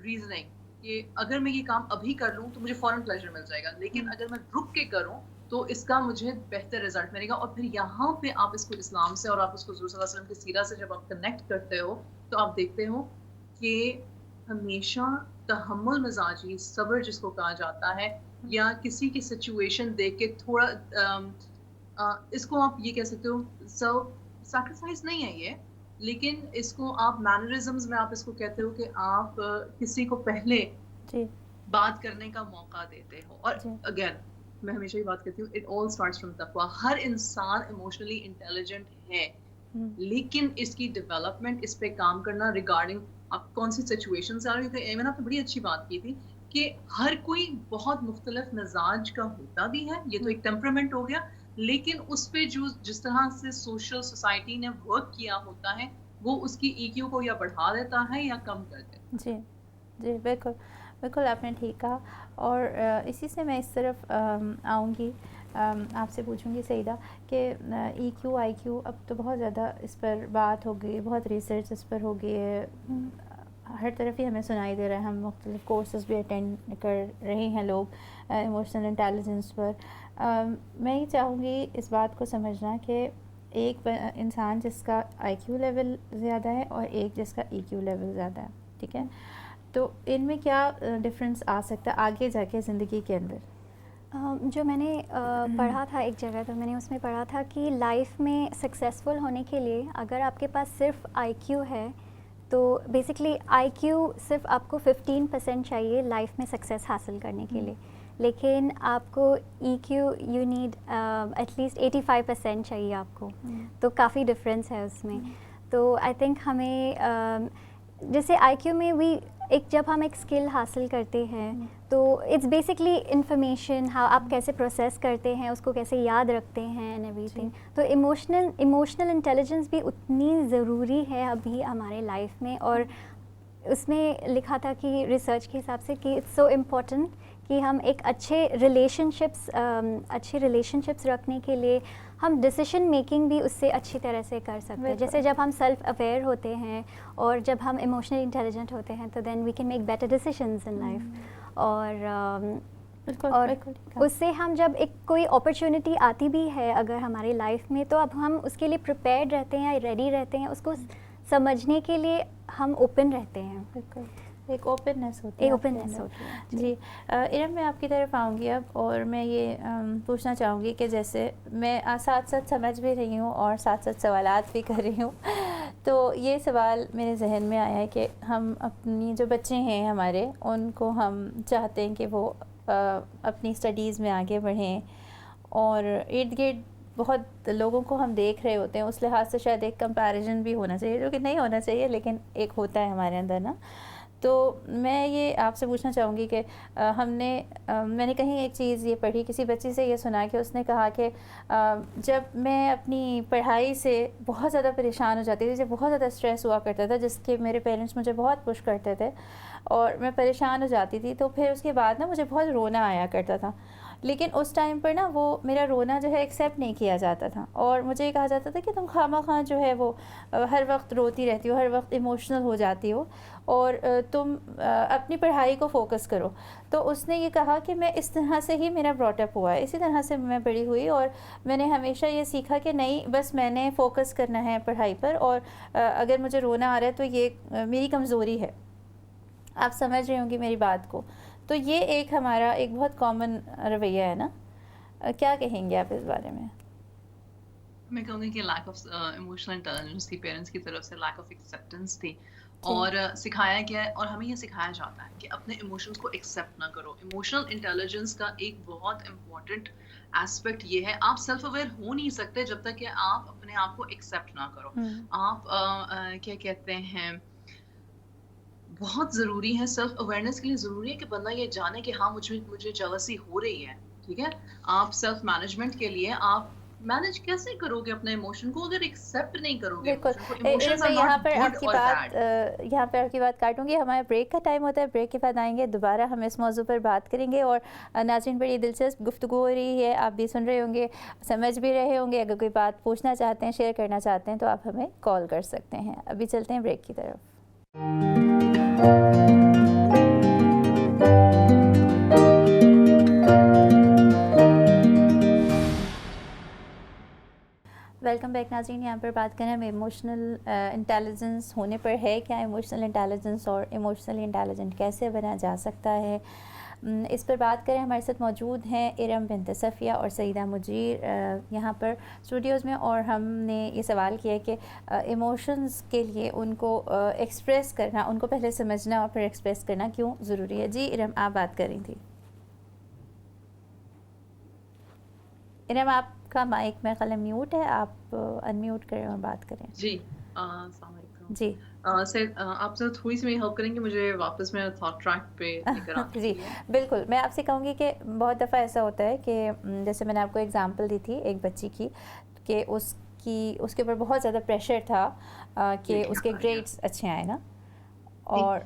ریزننگ کہ اگر میں یہ کام ابھی کر لوں تو مجھے فوراً پلیجر مل جائے گا لیکن اگر میں رک کے کروں تو اس کا مجھے بہتر رزلٹ ملے گا. اور پھر یہاں پہ آپ اس کو اسلام سے اور آپ اس کو حضور صلی اللہ علیہ وسلم کی سیرت سے جب آپ کنیکٹ کرتے ہو تو آپ دیکھتے ہو کہ ہمیشہ تحمل مزاجی صبر جس کو کہا جاتا ہے یا کسی کی سچویشن دیکھ کے تھوڑا اس کو آپ یہ کہہ سکتے ہو سیلف سیکریفائس نہیں ہے یہ لیکن اس کو آپ مینرزمز میں آپ اس کو کہتے ہو کہ آپ کسی کو پہلے بات کرنے کا موقع دیتے ہو. اور اگین میں ہمیشہ یہ بات کرتی ہوں اٹ آل اسٹارٹس فرام تقویٰ. ہر انسان ایموشنلی انٹیلیجنٹ ہے لیکن اس کی ڈیولپمنٹ اس پہ کام کرنا ریگارڈنگ آپ کون سی سچویشن سے آ رہی تھی. ایمن آپ نے بڑی اچھی بات کی تھی کہ ہر کوئی بہت مختلف مزاج کا ہوتا بھی ہے یہ تو ایک ٹیمپرامنٹ ہو گیا لیکن اس پہ جو جس طرح سے سوشل سوسائٹی نے ورک کیا ہوتا ہے وہ اس کی ای کیو کو یا بڑھا دیتا ہے یا کم کر دیتا ہے. جی جی بالکل بالکل آپ نے ٹھیک کہا. اور اسی سے میں اس طرف آؤں گی آپ سے پوچھوں گی سعیدہ کہ ای کیو آئی کیو اب تو بہت زیادہ اس پر بات ہو گئی بہت ریسرچ اس پر ہو گئی ہے ہر طرف ہی ہمیں سنائی دے رہا ہے. ہم مختلف کورسز بھی اٹینڈ کر رہے ہیں لوگ ایموشنل انٹیلیجنس پر. میں یہ چاہوں گی اس بات کو سمجھنا کہ ایک انسان جس کا آئی کیو لیول زیادہ ہے اور ایک جس کا ای کیو لیول زیادہ ہے ٹھیک ہے تو ان میں کیا ڈفرینس آ سکتا ہے آگے جا کے زندگی کے اندر؟ جو میں نے پڑھا تھا ایک جگہ تو میں نے اس میں پڑھا تھا کہ لائف میں سکسیزفل ہونے کے لیے اگر آپ کے پاس صرف آئی کیو ہے تو بیسکلی آئی کیو صرف آپ کو 15% چاہیے لائف میں سکسیز حاصل کرنے کے لیے لیکن آپ کو E Q you need at least 85% چاہیے آپ کو. تو کافی ڈفرینس ہے اس میں. تو آئی تھنک ہمیں جیسے آئی کیو میں بھی جب ہم ایک اسکل حاصل کرتے ہیں تو اٹس بیسکلی انفارمیشن آپ کیسے پروسیس کرتے ہیں اس کو کیسے یاد رکھتے ہیں اینڈ ایوری تھنگ. تو ایموشنل انٹیلیجنس بھی اتنی ضروری ہے ابھی ہمارے لائف میں. اور اس میں لکھا تھا کہ ریسرچ کے حساب سے کہ اٹس سو امپورٹنٹ کہ ہم ایک اچھے ریلیشن شپس رکھنے کے لیے ہم ڈیسیشن میکنگ بھی اس سے اچھی طرح سے کر سکتے ہیں. جیسے جب ہم سیلف اویئر ہوتے ہیں اور جب ہم ایموشنلی انٹیلیجنٹ ہوتے ہیں تو then we can make better decisions in life. اور اس سے ہم جب ایک کوئی اپرچونیٹی آتی بھی ہے اگر ہماری لائف میں تو اب ہم اس کے لیے پریپیئرڈ رہتے ہیں ریڈی رہتے ہیں اس کو سمجھنے کے لیے ہم اوپن رہتے ہیں. بالکل ایک اوپننیس ہوتی ہے. جی ارم میں آپ کی طرف آؤں گی اب اور میں یہ پوچھنا چاہوں گی کہ جیسے میں ساتھ ساتھ سمجھ بھی رہی ہوں اور ساتھ ساتھ سوالات بھی کر رہی ہوں تو یہ سوال میرے ذہن میں آیا ہے کہ ہم اپنی جو بچے ہیں ہمارے ان کو ہم چاہتے ہیں کہ وہ اپنی اسٹڈیز میں آگے بڑھیں اور ارد گرد بہت لوگوں کو ہم دیکھ رہے ہوتے ہیں اس لحاظ سے شاید ایک کمپیریزن بھی ہونا چاہیے جو کہ نہیں ہونا چاہیے لیکن ایک ہوتا ہے ہمارے اندر نا. تو میں یہ آپ سے پوچھنا چاہوں گی کہ میں نے کہیں ایک چیز یہ پڑھی کسی بچی سے یہ سنا کہ اس نے کہا کہ جب میں اپنی پڑھائی سے بہت زیادہ پریشان ہو جاتی تھی جب بہت زیادہ اسٹریس ہوا کرتا تھا جس کے میرے پیرنٹس مجھے بہت پش کرتے تھے اور میں پریشان ہو جاتی تھی تو پھر اس کے بعد نا مجھے بہت رونا آیا کرتا تھا لیکن اس ٹائم پر نا وہ میرا رونا جو ہے ایکسیپٹ نہیں کیا جاتا تھا اور مجھے یہ کہا جاتا تھا کہ تم خواہ مخواہ جو ہے وہ ہر وقت روتی رہتی ہو ہر وقت ایموشنل ہو جاتی ہو اور تم اپنی پڑھائی کو فوکس کرو. تو اس نے یہ کہا کہ میں اس طرح سے ہی میرا براٹ اپ ہوا ہے اسی طرح سے میں بڑی ہوئی اور میں نے ہمیشہ یہ سیکھا کہ نہیں بس میں نے فوکس کرنا ہے پڑھائی پر اور اگر مجھے رونا آ رہا ہے تو یہ میری کمزوری ہے. آپ سمجھ رہے ہوں گی میری بات کو. تو یہ ایک ہمارا ایک بہت کامن رویہ ہے نا. کیا کہیں گے آپ اس بارے میں؟ میں کہوں گی کہ لیک آف ایموشنل انٹیلیجنس تھی پیرنٹس کی طرف سے لیک آف ایکسیپٹنس تھی اور سکھایا گیا ہے اور ہمیں یہ سکھایا جاتا ہے کہ اپنے ایموشنس کو ایکسیپٹ نہ کرو. ایموشنل انٹیلیجنس کا ایک بہت امپورٹنٹ ایسپیکٹ یہ ہے آپ سیلف اویئر ہو نہیں سکتے جب تک کہ آپ اپنے آپ کو ایکسیپٹ نہ کرو. آپ کیا کہتے ہیں بہت ضروری ہے، سیلف اویئرنیس کے لیے ضروری ہے کہ بندہ یہ جانے کہ ہاں مجھے جیلسی ہو رہی ہے. ٹھیک ہے، آپ سیلف مینجمنٹ کے لیے آپ مینج کیسے کرو گے اپنے ایموشن کو اگر ایکسیپٹ نہیں کرو گے بالکل. ایموشن کو. ایموشنز میں آر یہاں ناٹ پر گڈ آپ کی اور بات بیڈ. یہاں پر آپ کی بات کاٹوں گی. ہمارا بریک کا ٹائم ہوتا ہے, بریک کے بعد آئیں گے دوبارہ ہم اس موضوع پر بات کریں گے. اور ناظرین بڑی دلچسپ گفتگو ہو رہی ہے, آپ بھی سن رہے ہوں گے, سمجھ بھی رہے ہوں گے. اگر کوئی بات پوچھنا چاہتے ہیں, شیئر کرنا چاہتے ہیں تو آپ ہمیں کال کر سکتے ہیں. ابھی چلتے ہیں بریک کی طرف. ویلکم بیک ناظرین. یہاں پر بات کریں ہم ایموشنل انٹیلیجنس ہونے پر ہے. کیا ایموشنل انٹیلیجنس اور ایموشنلی انٹیلیجنٹ کیسے بنا جا سکتا ہے, اس پر بات کریں. ہمارے ساتھ موجود ہیں ارم بنت صفیہ اور سعیدہ مجیر یہاں پر اسٹوڈیوز میں, اور ہم نے یہ سوال کیا کہ ایموشنز کے لیے ان کو ایکسپریس کرنا, ان کو پہلے سمجھنا اور پھر ایکسپریس کرنا کیوں ضروری ہے. جی ارم, آپ بات کر رہی تھی. ارم, آپ کا مائک میں خیال میوٹ ہے, آپ انمیوٹ کریں اور بات کریں. جی السلام علیکم. جی آپ سے تھوڑی سی میری ہیلپ کریں گے مجھے واپس میں تھاٹ ٹریک پہ لے کر آنے جی کے لیے. بالکل. میں آپ سے کہوں گی کہ بہت دفعہ ایسا ہوتا ہے کہ جیسے میں نے آپ کو ایگزامپل دی تھی ایک بچی کی, کہ اس کے اوپر بہت زیادہ پریشر تھا کہ اس کے گریڈس اچھے آئے نا, اور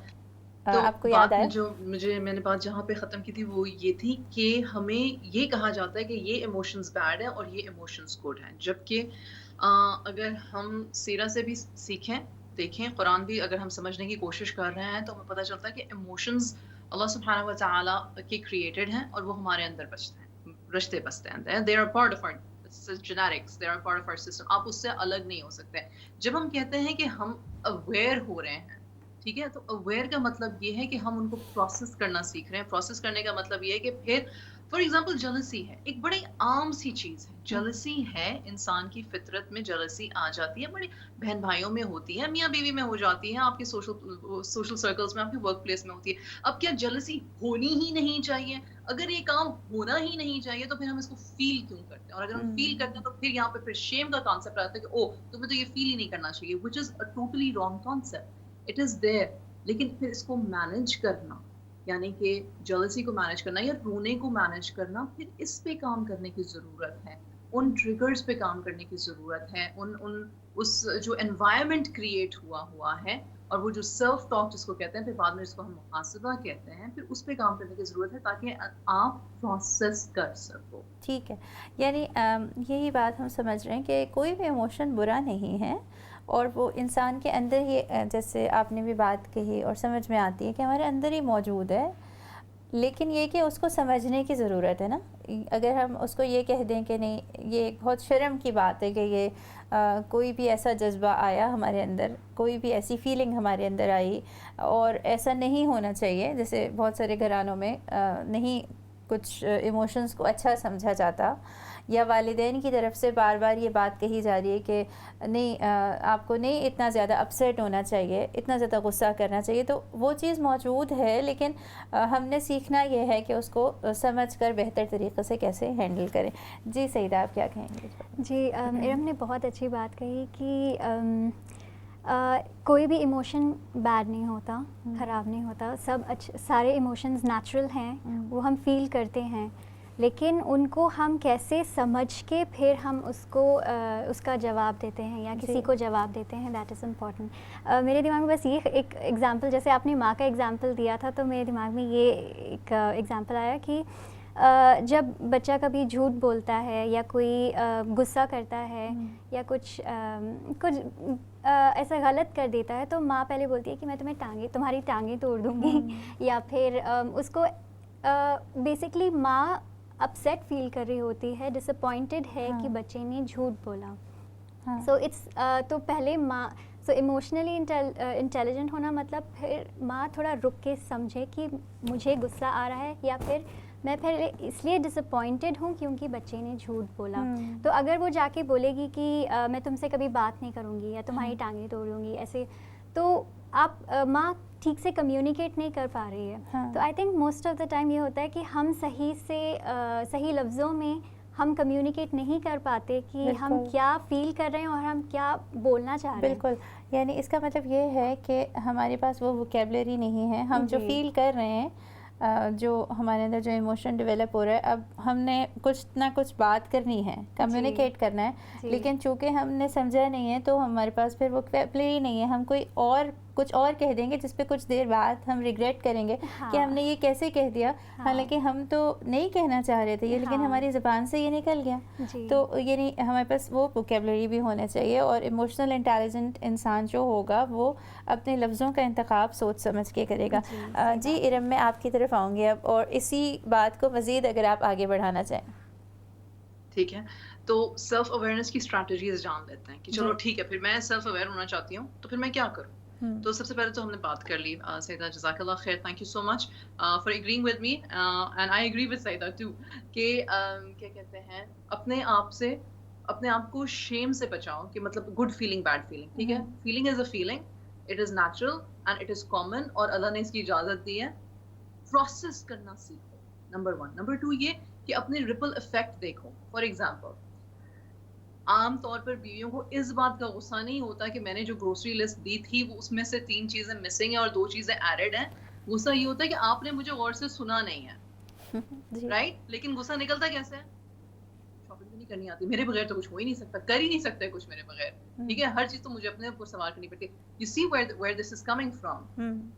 تو آپ کو یاد بات آئے میں نے بات جہاں پہ ختم کی تھی وہ یہ تھی کہ ہمیں یہ کہا جاتا ہے کہ یہ ایموشنز بیڈ ہیں اور یہ ایموشنز گڈ ہیں, جبکہ اگر ہم سیرہ سے بھی سیکھیں, دیکھیں, قرآن بھی اگر ہم سمجھنے کی کوشش کر رہے ہیں تو ہمیں پتہ چلتا ہے کہ ایموشنز اللہ سبحانہ و تعالیٰ کے کریٹڈ ہیں اور وہ ہمارے اندر رشتے بستے ہیں. They are part of our genetics, they are part of our system. آپ اس سے الگ نہیں ہو سکتے. جب ہم کہتے ہیں کہ ہم اویئر ہو رہے ہیں, ٹھیک ہے, تو اویئر کا مطلب یہ ہے کہ ہم ان کو پروسیس کرنا سیکھ رہے ہیں. پروسیس کرنے کا مطلب یہ ہے کہ پھر فار ایگزامپل جلسی ہے, ایک بڑی عام سی چیز ہے. جلسی ہے, انسان کی فطرت میں جلسی آ جاتی ہے, بڑی بہن بھائیوں میں ہوتی ہے, میاں بیوی میں ہو جاتی ہے, آپ کے سوشل سرکلز میں, آپ کے ورک پلیس میں ہوتی ہے. اب کیا جلسی ہونی ہی نہیں چاہیے؟ اگر یہ کام ہونا ہی نہیں چاہیے تو پھر ہم اس کو فیل کیوں کرتے ہیں؟ اور اگر ہم فیل کرتے ہیں تو پھر یہاں پہ پھر شیم کا کانسیپٹ آتا ہے کہ او تمہیں تو یہ فیل ہی نہیں کرنا چاہیے, which is a totally wrong concept. It is there. لیکن پھر اس کو مینج کرنا, یعنی کہ جلسی کو مینج کرنا یا رونے کو مینج کرنا, پھر اس پہ کام کرنے کی ضرورت ہے. ان ٹریگرز پہ کام کرنے کی ضرورت ہے. اس جو انوائرمنٹ کریٹ ہوا ہے اور وہ جو سیلف ٹاک جس کو کہتے ہیں, پھر بعد میں جس کو ہم محاسبہ کہتے ہیں, پھر اس پہ کام کرنے کی ضرورت ہے تاکہ آپ پروسیس کر سکو. ٹھیک ہے, یعنی یہی بات ہم سمجھ رہے ہیں کہ کوئی بھی ایموشن برا نہیں ہے, اور وہ انسان کے اندر ہی, جیسے آپ نے بھی بات کہی اور سمجھ میں آتی ہے کہ ہمارے اندر ہی موجود ہے, لیکن یہ کہ اس کو سمجھنے کی ضرورت ہے نا. اگر ہم اس کو یہ کہہ دیں کہ نہیں, یہ ایک بہت شرم کی بات ہے کہ یہ کوئی بھی ایسا جذبہ آیا ہمارے اندر, کوئی بھی ایسی فیلنگ ہمارے اندر آئی, اور ایسا نہیں ہونا چاہیے. جیسے بہت سارے گھرانوں میں نہیں کچھ ایموشنز کو اچھا سمجھا جاتا, یا والدین کی طرف سے بار بار یہ بات کہی جا رہی ہے کہ نہیں آپ کو نہیں اتنا زیادہ اپسیٹ ہونا چاہیے, اتنا زیادہ غصہ کرنا چاہیے. تو وہ چیز موجود ہے, لیکن ہم نے سیکھنا یہ ہے کہ اس کو سمجھ کر بہتر طریقے سے کیسے ہینڈل کریں. جی سعیدہ, آپ کیا کہیں گے؟ جی ارم نے بہت اچھی بات کہی کہ کوئی بھی ایموشن بیڈ نہیں ہوتا, خراب نہیں ہوتا. سارے ایموشنز نیچرل ہیں, وہ ہم فیل کرتے ہیں, لیکن ان کو ہم کیسے سمجھ کے پھر ہم اس کا جواب دیتے ہیں یا کسی کو جواب دیتے ہیں, دیٹ از امپورٹنٹ. میرے دماغ میں بس یہ ایک ایگزامپل, جیسے آپ نے ماں کا ایگزامپل دیا تھا, تو میرے دماغ میں یہ ایک ایگزامپل آیا کہ جب بچہ کبھی جھوٹ بولتا ہے یا کوئی غصہ کرتا ہے یا کچھ ایسا غلط کر دیتا ہے, تو ماں پہلے بولتی ہے کہ میں تمہاری ٹانگیں توڑ دوں گی, یا پھر اس کو بیسکلی ماں اپسیٹ فیل کر رہی ہوتی ہے, ڈس اپوائنٹڈ ہے کہ بچے نے جھوٹ بولا. تو پہلے ماں, سو ایموشنلی انٹیلیجنٹ ہونا مطلب پھر ماں تھوڑا رک کے سمجھے کہ مجھے غصہ آ رہا ہے, یا پھر میں پھر اس لیے ڈس اپوائنٹڈ ہوں کیونکہ بچے نے جھوٹ بولا. تو اگر وہ جا کے بولے گی کہ میں تم سے کبھی بات نہیں کروں گی یا تمہاری ٹانگیں توڑوں گی ایسے, تو آپ ماں ٹھیک سے کمیونیکیٹ نہیں کر پا رہی ہے. تو I think most of the time یہ ہوتا ہے کہ ہم صحیح لفظوں میں ہم کمیونیکیٹ نہیں کر پاتے کہ ہم کیا فیل کر رہے ہیں اور ہم کیا بولنا چاہ رہے ہیں. بالکل, یعنی اس کا مطلب یہ ہے کہ ہمارے پاس وہ ووکیبلری نہیں ہے. ہم جو فیل کر رہے ہیں, جو ہمارے اندر جو ایموشن ڈیولپ ہو رہا ہے, اب ہم نے کچھ نہ کچھ بات کرنی ہے, کمیونیکیٹ کرنا ہے, لیکن چونکہ ہم نے سمجھا نہیں ہے تو ہمارے پاس پھر وہ ووکیبلری نہیں ہے. ہم کوئی اور کچھ اور کہہ دیں گے جس پہ کچھ دیر بعد ہم ریگریٹ کریں گے کہ ہم نے یہ کیسے کہہ دیا, حالانکہ ہم تو نہیں کہنا چاہ رہے تھے یہ, لیکن ہماری زبان سے یہ نکل گیا. تو یعنی ہمارے پاس وہ ووکیبلری بھی ہونا چاہیے, اور ایموشنل انٹیلیجنٹ انسان جو ہوگا وہ اپنے لفظوں کا انتخاب سوچ سمجھ کے کرے گا. جی ارم, میں آپ کی طرف آؤں گی اب, اور اسی بات کو مزید اگر آپ آگے بڑھانا چاہیں. ٹھیک ہے, تو سیلف اویئرنیس کی اسٹریٹجیز جان لیتے ہیں کہ چلو ٹھیک ہے, پھر میں سیلف اویئر ہونا چاہتی ہوں تو پھر میں کیا کروں. تو سب سے پہلے تو ہم نے بات کر لی. سعیدہ جزاک اللہ خیر, thank you so much for agreeing with me, and I agree with Saeeda too, کہ کیا کہتے ہیں, اپنے آپ کو شیم سے بچاؤ, کہ مطلب گڈ فیلنگ بیڈ فیلنگ, ٹھیک ہے, feeling is a feeling, it is natural and it is common, اور اللہ نے اس کی اجازت دی ہے. پروسیس کرنا سیکھو, نمبر 1. نمبر 2 یہ کہ اپنے ریپل افیکٹ دیکھو. فار ایگزامپل, عام طور پر بیویوں کو اس بات کا غصہ نہیں ہوتا کہ میں نے جو گروسری لسٹ دی تھی وہ اس میں سے 3 چیزیں مسنگ ہیں اور 2 چیزیں ایڈڈ ہیں. غصہ یہ ہوتا ہے کہ آپ نے مجھے غور سے سنا نہیں ہے, رائٹ. لیکن غصہ نکلتا کیسے ہے, شاپنگ بھی نہیں کرنی آتی, میرے بغیر تو کچھ ہو ہی نہیں سکتا, کر ہی نہیں سکتے کچھ میرے بغیر, ٹھیک ہے, ہر چیز تو مجھے اپنے اوپر سوار کرنی پڑتی ہے. You see where this is coming from.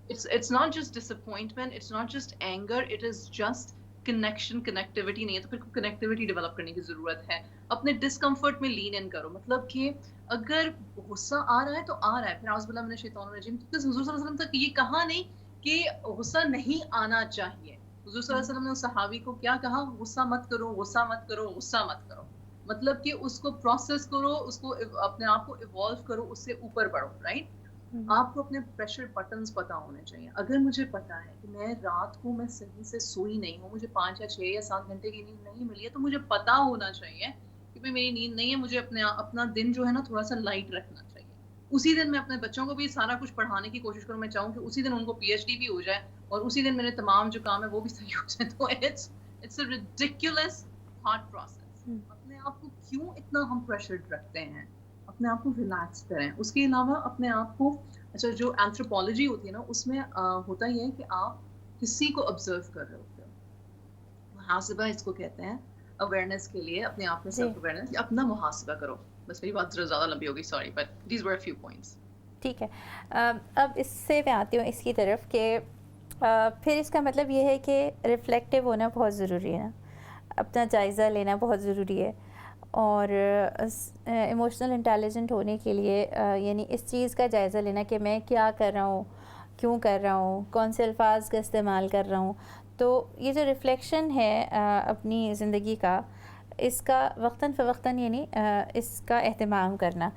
It's not just disappointment, it's not just anger, it is just connectivity نہیں ہے. تو پھر کنیکٹیوٹی ڈیولپ کرنے کی ضرورت ہے. اپنے ڈسکمفرٹ میں لین ان کرو, مطلب کہ اگر غصہ آ رہا ہے تو آ رہا ہے, پھر اعوذ باللہ من الشیطان الرجیم, کیونکہ حضور صلی اللہ علیہ وسلم تک یہ کہا نہیں کہ غصہ نہیں آنا چاہیے. حضور صلی اللہ علیہ وسلم نے اس صحابی کو کیا کہا, غصہ مت کرو, غصہ مت کرو, غصہ مت کرو. مطلب کہ اس کو پروسیس کرو, اس کو اپنے آپ کو ایوالو کرو, اس سے اوپر بڑھو, رائٹ. آپ کو اپنے پریشر بٹنز پتا ہونے چاہیے. اگر مجھے پتا ہے کہ میں رات کو میں صحیح سے سوئی نہیں ہوں, مجھے 5 یا 6 یا 7 گھنٹے کی نیند نہیں ملی ہے, تو مجھے پتا ہونا چاہیے کہ میری نیند نہیں ہے, مجھے اپنا دن جو ہے نا تھوڑا سا لائٹ رکھنا چاہیے. اسی دن میں اپنے بچوں کو بھی سارا کچھ پڑھانے کی کوشش کروں, میں چاہوں کہ اسی دن ان کو PhD بھی ہو جائے اور اسی دن میرے تمام جو کام ہے وہ بھی صحیح ہو جائے. تو it's a ridiculous thought process. اپنے آپ کو کیوں اتنا ہم پریشر رکھتے ہیں, اپنے آپ کو ریلیکس کریں. اس کے علاوہ اپنے آپ کو, اچھا جو اینتھروپولوجی ہوتی ہے نا اس میں ہوتا یہ ہے کہ آپ کسی کو آبزرو کر رہے ہوتے ہو. محاسبہ اس کو کہتے ہیں, اویئرنیس کے لیے اپنے آپ میں سیلف اویئرنیس, اپنا محاسبہ کرو. بس میری بات زیادہ لمبی ہوگی, sorry, but these were few points. ٹھیک ہے, اب اس سے میں آتی ہوں اس کی طرف کہ پھر اس کا مطلب یہ ہے کہ ریفلیکٹیو ہونا بہت ضروری ہے, اپنا جائزہ لینا بہت ضروری ہے. اور ایموشنل انٹیلیجنٹ ہونے کے لیے یعنی اس چیز کا جائزہ لینا کہ میں کیا کر رہا ہوں, کیوں کر رہا ہوں, کون سے الفاظ کا استعمال کر رہا ہوں. تو یہ جو ریفلیکشن ہے اپنی زندگی کا, اس کا وقتاً فوقتاً یعنی اس کا اہتمام کرنا.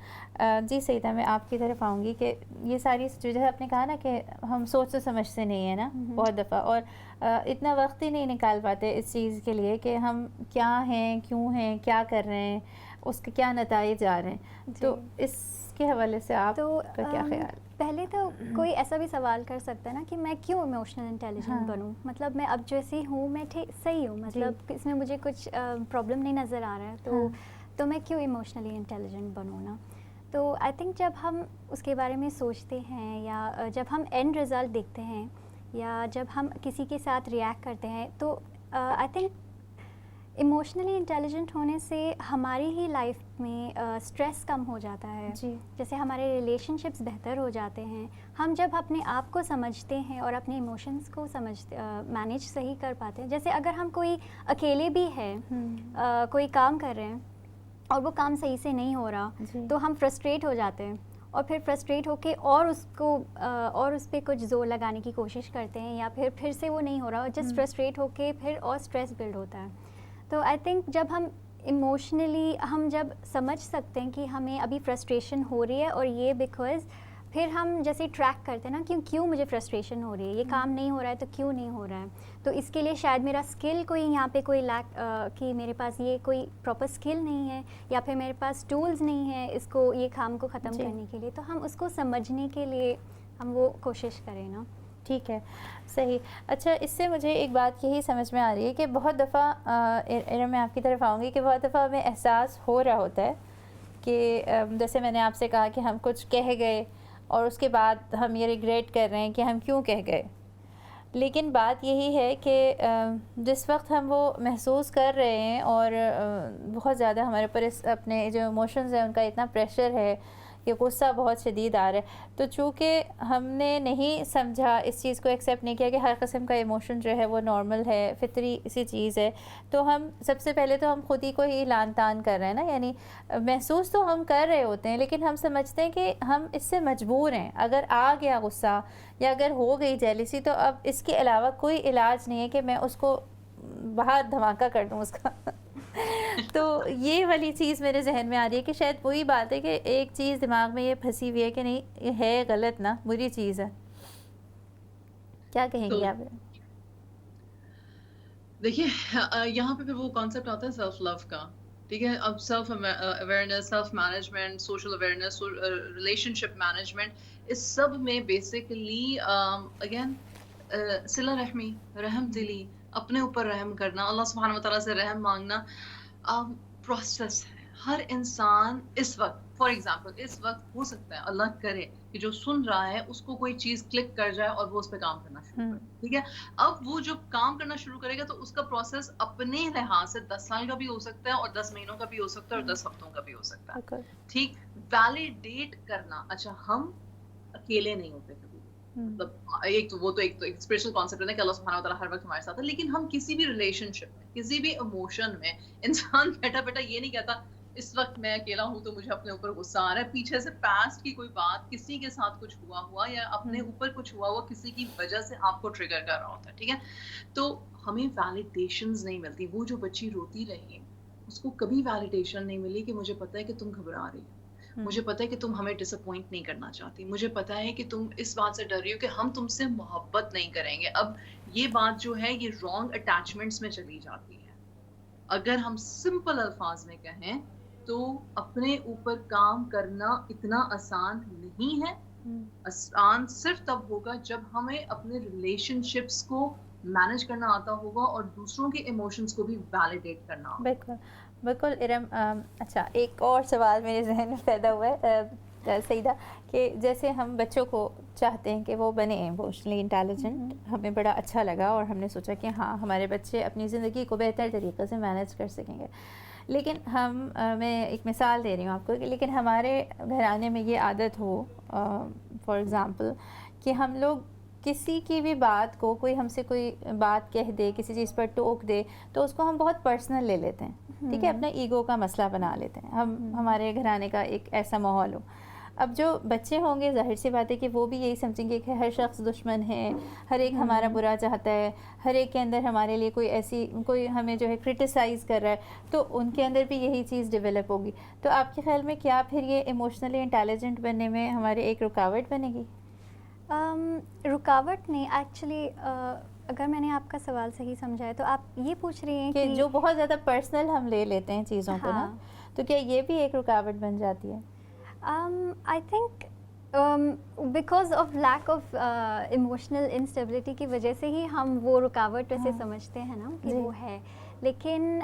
جی سعیدہ, میں آپ کی طرف آؤں گی کہ یہ ساری جو ہے آپ نے کہا نا کہ ہم سوچ سے سمجھ سے نہیں ہے نا بہت دفعہ, اور اتنا وقت ہی نہیں نکال پاتے اس چیز کے لیے کہ ہم کیا ہیں, کیوں ہیں, کیا کر رہے ہیں, اس کے کیا نتائج آ رہے ہیں. تو اس کے حوالے سے آپ کا کیا خیال؟ پہلے تو کوئی ایسا بھی سوال کر سکتا ہے نا کہ میں کیوں ایموشنل انٹیلیجنٹ بنوں, مطلب میں اب جیسی ہوں میں صحیح ہوں, مطلب اس میں مجھے کچھ پرابلم نہیں نظر آ رہا ہے, تو میں کیوں ایموشنلی انٹیلیجنٹ بنوں نا. تو آئی تھنک جب ہم اس کے بارے میں سوچتے ہیں یا جب ہم اینڈ رزلٹ دیکھتے ہیں یا جب ہم کسی کے ساتھ ریئیکٹ کرتے ہیں, تو آئی تھنک ایموشنلی انٹیلیجنٹ ہونے سے ہماری ہی لائف میں اسٹریس کم ہو جاتا ہے. جیسے ہمارے ریلیشن شپس بہتر ہو جاتے ہیں. ہم جب اپنے آپ کو سمجھتے ہیں اور اپنے ایموشنس کو مینیج صحیح کر پاتے ہیں. جیسے اگر ہم کوئی اکیلے بھی ہے, کوئی کام کر رہے ہیں اور وہ کام صحیح سے نہیں ہو رہا, تو ہم فرسٹریٹ ہو جاتے ہیں اور پھر فرسٹریٹ ہو کے اور اس پہ کچھ زور لگانے کی کوشش کرتے ہیں, یا پھر سے وہ نہیں ہو رہا, جسٹ فرسٹریٹ ہو کے پھر اور اسٹریس بلڈ ہوتا ہے. تو آئی تھنک جب ہم ایموشنلی ہم جب سمجھ سکتے ہیں کہ ہمیں ابھی فرسٹریشن ہو رہی ہے, اور یہ بیکاز پھر ہم جیسے ٹریک کرتے ہیں نا کیوں مجھے فرسٹریشن ہو رہی ہے, یہ کام نہیں ہو رہا ہے تو کیوں نہیں ہو رہا ہے. تو اس کے لیے شاید میرا اسکل کوئی یہاں پہ کوئی لیک, کہ میرے پاس یہ کوئی پراپر اسکل نہیں ہے, یا پھر میرے پاس ٹولز نہیں ہیں اس کو, یہ کام کو ختم کرنے کے لیے. تو ہم اس کو سمجھنے کے لیے ہم وہ کوشش کریں نا. ٹھیک ہے, صحیح. اچھا, اس سے مجھے ایک بات یہی سمجھ میں آ رہی ہے کہ بہت دفعہ ارم میں آپ کی طرف آؤں گی کہ بہت دفعہ ہمیں احساس ہو رہا ہوتا ہے کہ جیسے میں نے آپ سے کہا کہ ہم کچھ کہہ گئے اور اس کے بعد ہم یہ ریگریٹ کر رہے ہیں کہ ہم کیوں کہہ گئے. لیکن بات یہی ہے کہ جس وقت ہم وہ محسوس کر رہے ہیں اور بہت زیادہ ہمارے اوپر اپنے جو ایموشنز ہیں ان کا اتنا پریشر ہے کہ غصہ بہت شدید آ رہا ہے, تو چونکہ ہم نے نہیں سمجھا اس چیز کو, ایکسیپٹ نہیں کیا کہ ہر قسم کا ایموشن جو ہے وہ نارمل ہے, فطری سی چیز ہے, تو ہم سب سے پہلے تو ہم خود ہی کو ہی لان تان کر رہے ہیں نا. یعنی محسوس تو ہم کر رہے ہوتے ہیں لیکن ہم سمجھتے ہیں کہ ہم اس سے مجبور ہیں. اگر آ گیا غصہ یا اگر ہو گئی جیلسی تو اب اس کے علاوہ کوئی علاج نہیں ہے کہ میں اس کو باہر دھماکہ کر دوں اس کا. تو یہ والی چیز میرے ذہن میں آ رہی ہے کہ شاید وہی بات ہے کہ ایک چیز دماغ میں یہ پھنسی ہوئی ہے کہ نہیں یہ ہے غلط نا, بری چیز ہے. کیا کہیں گی آپ؟ دیکھیے یہاں پہ پھر وہ کانسیپٹ آتا ہے سیلف لو کا, ٹھیک ہے. اب self awareness, self management, social awareness, relationship management, اس سب میں بیسکلی اگین صلہ رحمی, رحم دلی, اپنے اوپر رحم کرنا, اللہ سبحانہ و تعالیٰ سے رحم مانگنا پروسیس ہے. ہر انسان اس وقت, فار ایگزامپل اس وقت ہو سکتا ہے اللہ کرے کہ جو سن رہا ہے اس کو کوئی چیز کلک کر جائے اور وہ اس پہ کام کرنا شروع کرے, ٹھیک ہے. اب وہ جو کام کرنا شروع کرے گا تو اس کا پروسیس اپنے لحاظ سے 10 سال کا بھی ہو سکتا ہے اور 10 مہینوں کا بھی ہو سکتا ہے اور 10 ہفتوں کا بھی ہو سکتا ہے, ٹھیک. ویلیڈیٹ کرنا, اچھا ہم اکیلے نہیں ہوتے کبھی, مطلب ایک تو وہ تو ایک اسپرچل کانسیپٹ ہے کہ اللہ سبحانہ و تعالیٰ ہر وقت ہمارے ساتھ ہے, لیکن ہم کسی بھی ریلیشن شپ میں, کسی بھی ایموشن میں انسان بیٹھا بیٹھا یہ نہیں کہتا اس وقت میں اکیلا ہوں تو مجھے اپنے اوپر غصہ آ رہا ہے, پیچھے سے پاسٹ کی کوئی بات, کسی کے ساتھ کچھ ہوا یا اپنے اوپر کچھ ہوا کسی کی وجہ سے آپ کو ٹریگر کر رہا ہوتا ہے, ٹھیک ہے. تو ہمیں ویلیڈیشنز نہیں ملتی. وہ جو بچی روتی رہی اس کو کبھی ویلیڈیشن نہیں ملی کہ مجھے پتا ہے کہ تم گھبرا رہی ہو, مجھے پتا ہے کہ تم ہمیں ڈس اپوائنٹ نہیں کرنا چاہتی, مجھے پتا ہے کہ تم اس بات سے ڈر رہی ہو کہ ہم تم سے محبت نہیں کریں گے. اب یہ بات جو ہے یہ رانگ اٹیچمنٹس میں چلی جاتی ہے. اگر ہم سمپل الفاظ میں کہیں تو اپنے اوپر کام کرنا اتنا آسان نہیں ہے. آسان صرف تب ہوگا جب ہمیں اپنے ریلیشن شپس کو مینج کرنا آتا ہوگا اور دوسروں کے ایموشنز کو بھی ویلیڈیٹ کرنا ہوگا. بالکل بالکل ارم. اچھا, ایک اور سوال میرے ذہن میں پیدا ہوا ہے سیدہ, کہ جیسے ہم بچوں کو چاہتے ہیں کہ وہ بنے ایموشنلی انٹیلیجنٹ, ہمیں بڑا اچھا لگا اور ہم نے سوچا کہ ہاں ہمارے بچے اپنی زندگی کو بہتر طریقے سے مینیج کر سکیں گے. لیکن میں ایک مثال دے رہی ہوں آپ کو, لیکن ہمارے گھرانے میں یہ عادت ہو فار ایگزامپل کہ ہم لوگ کسی کی بھی بات کو, کوئی ہم سے کوئی بات کہہ دے, کسی چیز پر ٹوک دے تو اس کو ہم بہت پرسنل لے لیتے ہیں, ٹھیک ہے, اپنا ایگو کا مسئلہ بنا لیتے ہیں. ہمارے گھرانے کا ایک ایسا ماحول ہو. اب جو بچے ہوں گے ظاہر سی بات ہے کہ وہ بھی یہی سمجھیں گے کہ ہر شخص دشمن ہے, ہر ایک ہمارا برا چاہتا ہے, ہر ایک کے اندر ہمارے لیے کوئی ہمیں جو ہے کرٹیسائز کر رہا ہے, تو ان کے اندر بھی یہی چیز ڈیولپ ہوگی. تو آپ کے خیال میں کیا پھر یہ ایموشنلی انٹیلیجنٹ بننے میں ہمارے ایک رکاوٹ بنے گی؟ رکاوٹ نہیں, ایکچولی اگر میں نے آپ کا سوال صحیح سمجھا ہے تو آپ یہ پوچھ رہی ہیں کہ جو بہت زیادہ پرسنل ہم لے لیتے ہیں چیزوں کو نا, تو کیا یہ بھی ایک رکاوٹ بن جاتی ہے؟ I think because of lack of emotional instability کی وجہ سے ہی ہم وہ رکاوٹ ویسے سمجھتے ہیں نا کہ وہ ہے. لیکن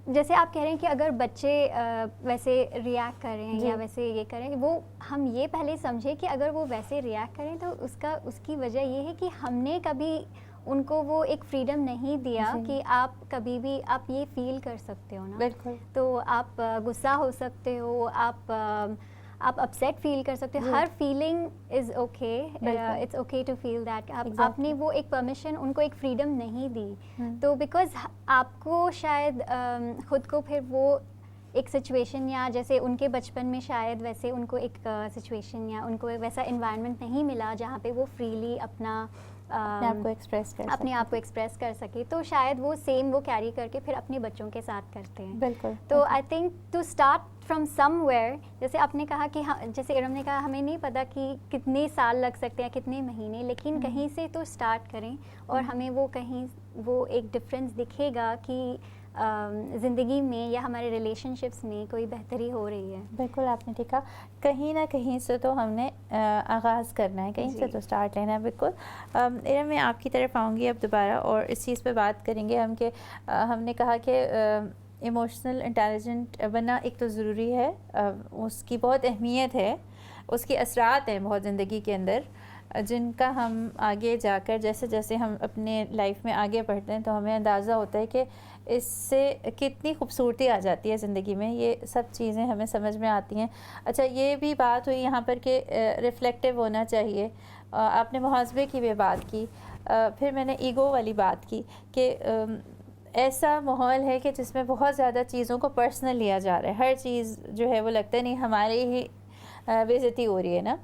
جیسے آپ کہہ رہے ہیں کہ اگر بچے ویسے ریئیکٹ کریں یا ویسے یہ کریں, وہ ہم یہ پہلے سمجھیں کہ اگر وہ ویسے ریئیکٹ کریں تو اس کی وجہ یہ ہے کہ ہم نے کبھی ان کو وہ ایک فریڈم نہیں دیا کہ آپ کبھی بھی آپ یہ فیل کر سکتے ہو نا. بالکل. تو آپ غصہ ہو سکتے ہو, آپ اپسیٹ فیل کر سکتے ہو, ہر feeling is okay, it's okay to feel that. آپ نے وہ ایک پرمیشن, ان کو ایک فریڈم نہیں دی. تو بیکاز آپ کو شاید خود کو پھر وہ ایک سچویشن یا جیسے ان کے بچپن میں شاید ویسے ان کو ایک سچویشن یا ان کو ویسا انوائرمنٹ نہیں ملا جہاں پہ وہ فریلی اپنے آپ کو ایکسپریس کر سکے, تو شاید وہ سیم وہ کیری کر کے پھر اپنے بچوں کے ساتھ کرتے ہیں. بالکل. تو I think to start from somewhere, جیسے آپ نے کہا کہ جیسے ارم نے کہا ہمیں نہیں پتا کہ کتنے سال لگ سکتے ہیں, کتنے مہینے, لیکن کہیں سے تو اسٹارٹ کریں اور ہمیں وہ کہیں وہ ایک ڈفرینس دکھے گا کہ زندگی میں یا ہمارے ریلیشن شپس میں کوئی بہتری ہو رہی ہے. بالکل آپ نے ٹھیک کہا, کہیں نہ کہیں سے تو ہم نے آغاز کرنا ہے, کہیں سے تو اسٹارٹ لینا ہے. بالکل ارم, میں آپ کی طرف آؤں گی اب دوبارہ اور اس چیز پہ بات کریں گے ہم کہ ہم نے کہا کہ ایموشنل انٹیلیجنٹ بننا ایک تو ضروری ہے, اس کی بہت اہمیت ہے, اس کے اثرات ہیں بہت زندگی کے اندر جن کا ہم آگے جا کر جیسے جیسے ہم اپنے لائف میں آگے بڑھتے ہیں تو ہمیں اندازہ ہوتا ہے کہ اس سے کتنی خوبصورتی آ جاتی ہے زندگی میں, یہ سب چیزیں ہمیں سمجھ میں آتی ہیں. اچھا, یہ بھی بات ہوئی یہاں پر کہ ریفلیکٹیو ہونا چاہیے, آپ نے محاسبے کی بھی بات کی, پھر میں نے ایگو والی بات کی کہ ایسا ماحول ہے کہ جس میں بہت زیادہ چیزوں کو پرسنل لیا جا رہا ہے, ہر چیز جو ہے وہ لگتا ہے نہیں ہماری ہی بے عزتی ہو رہی ہے نا.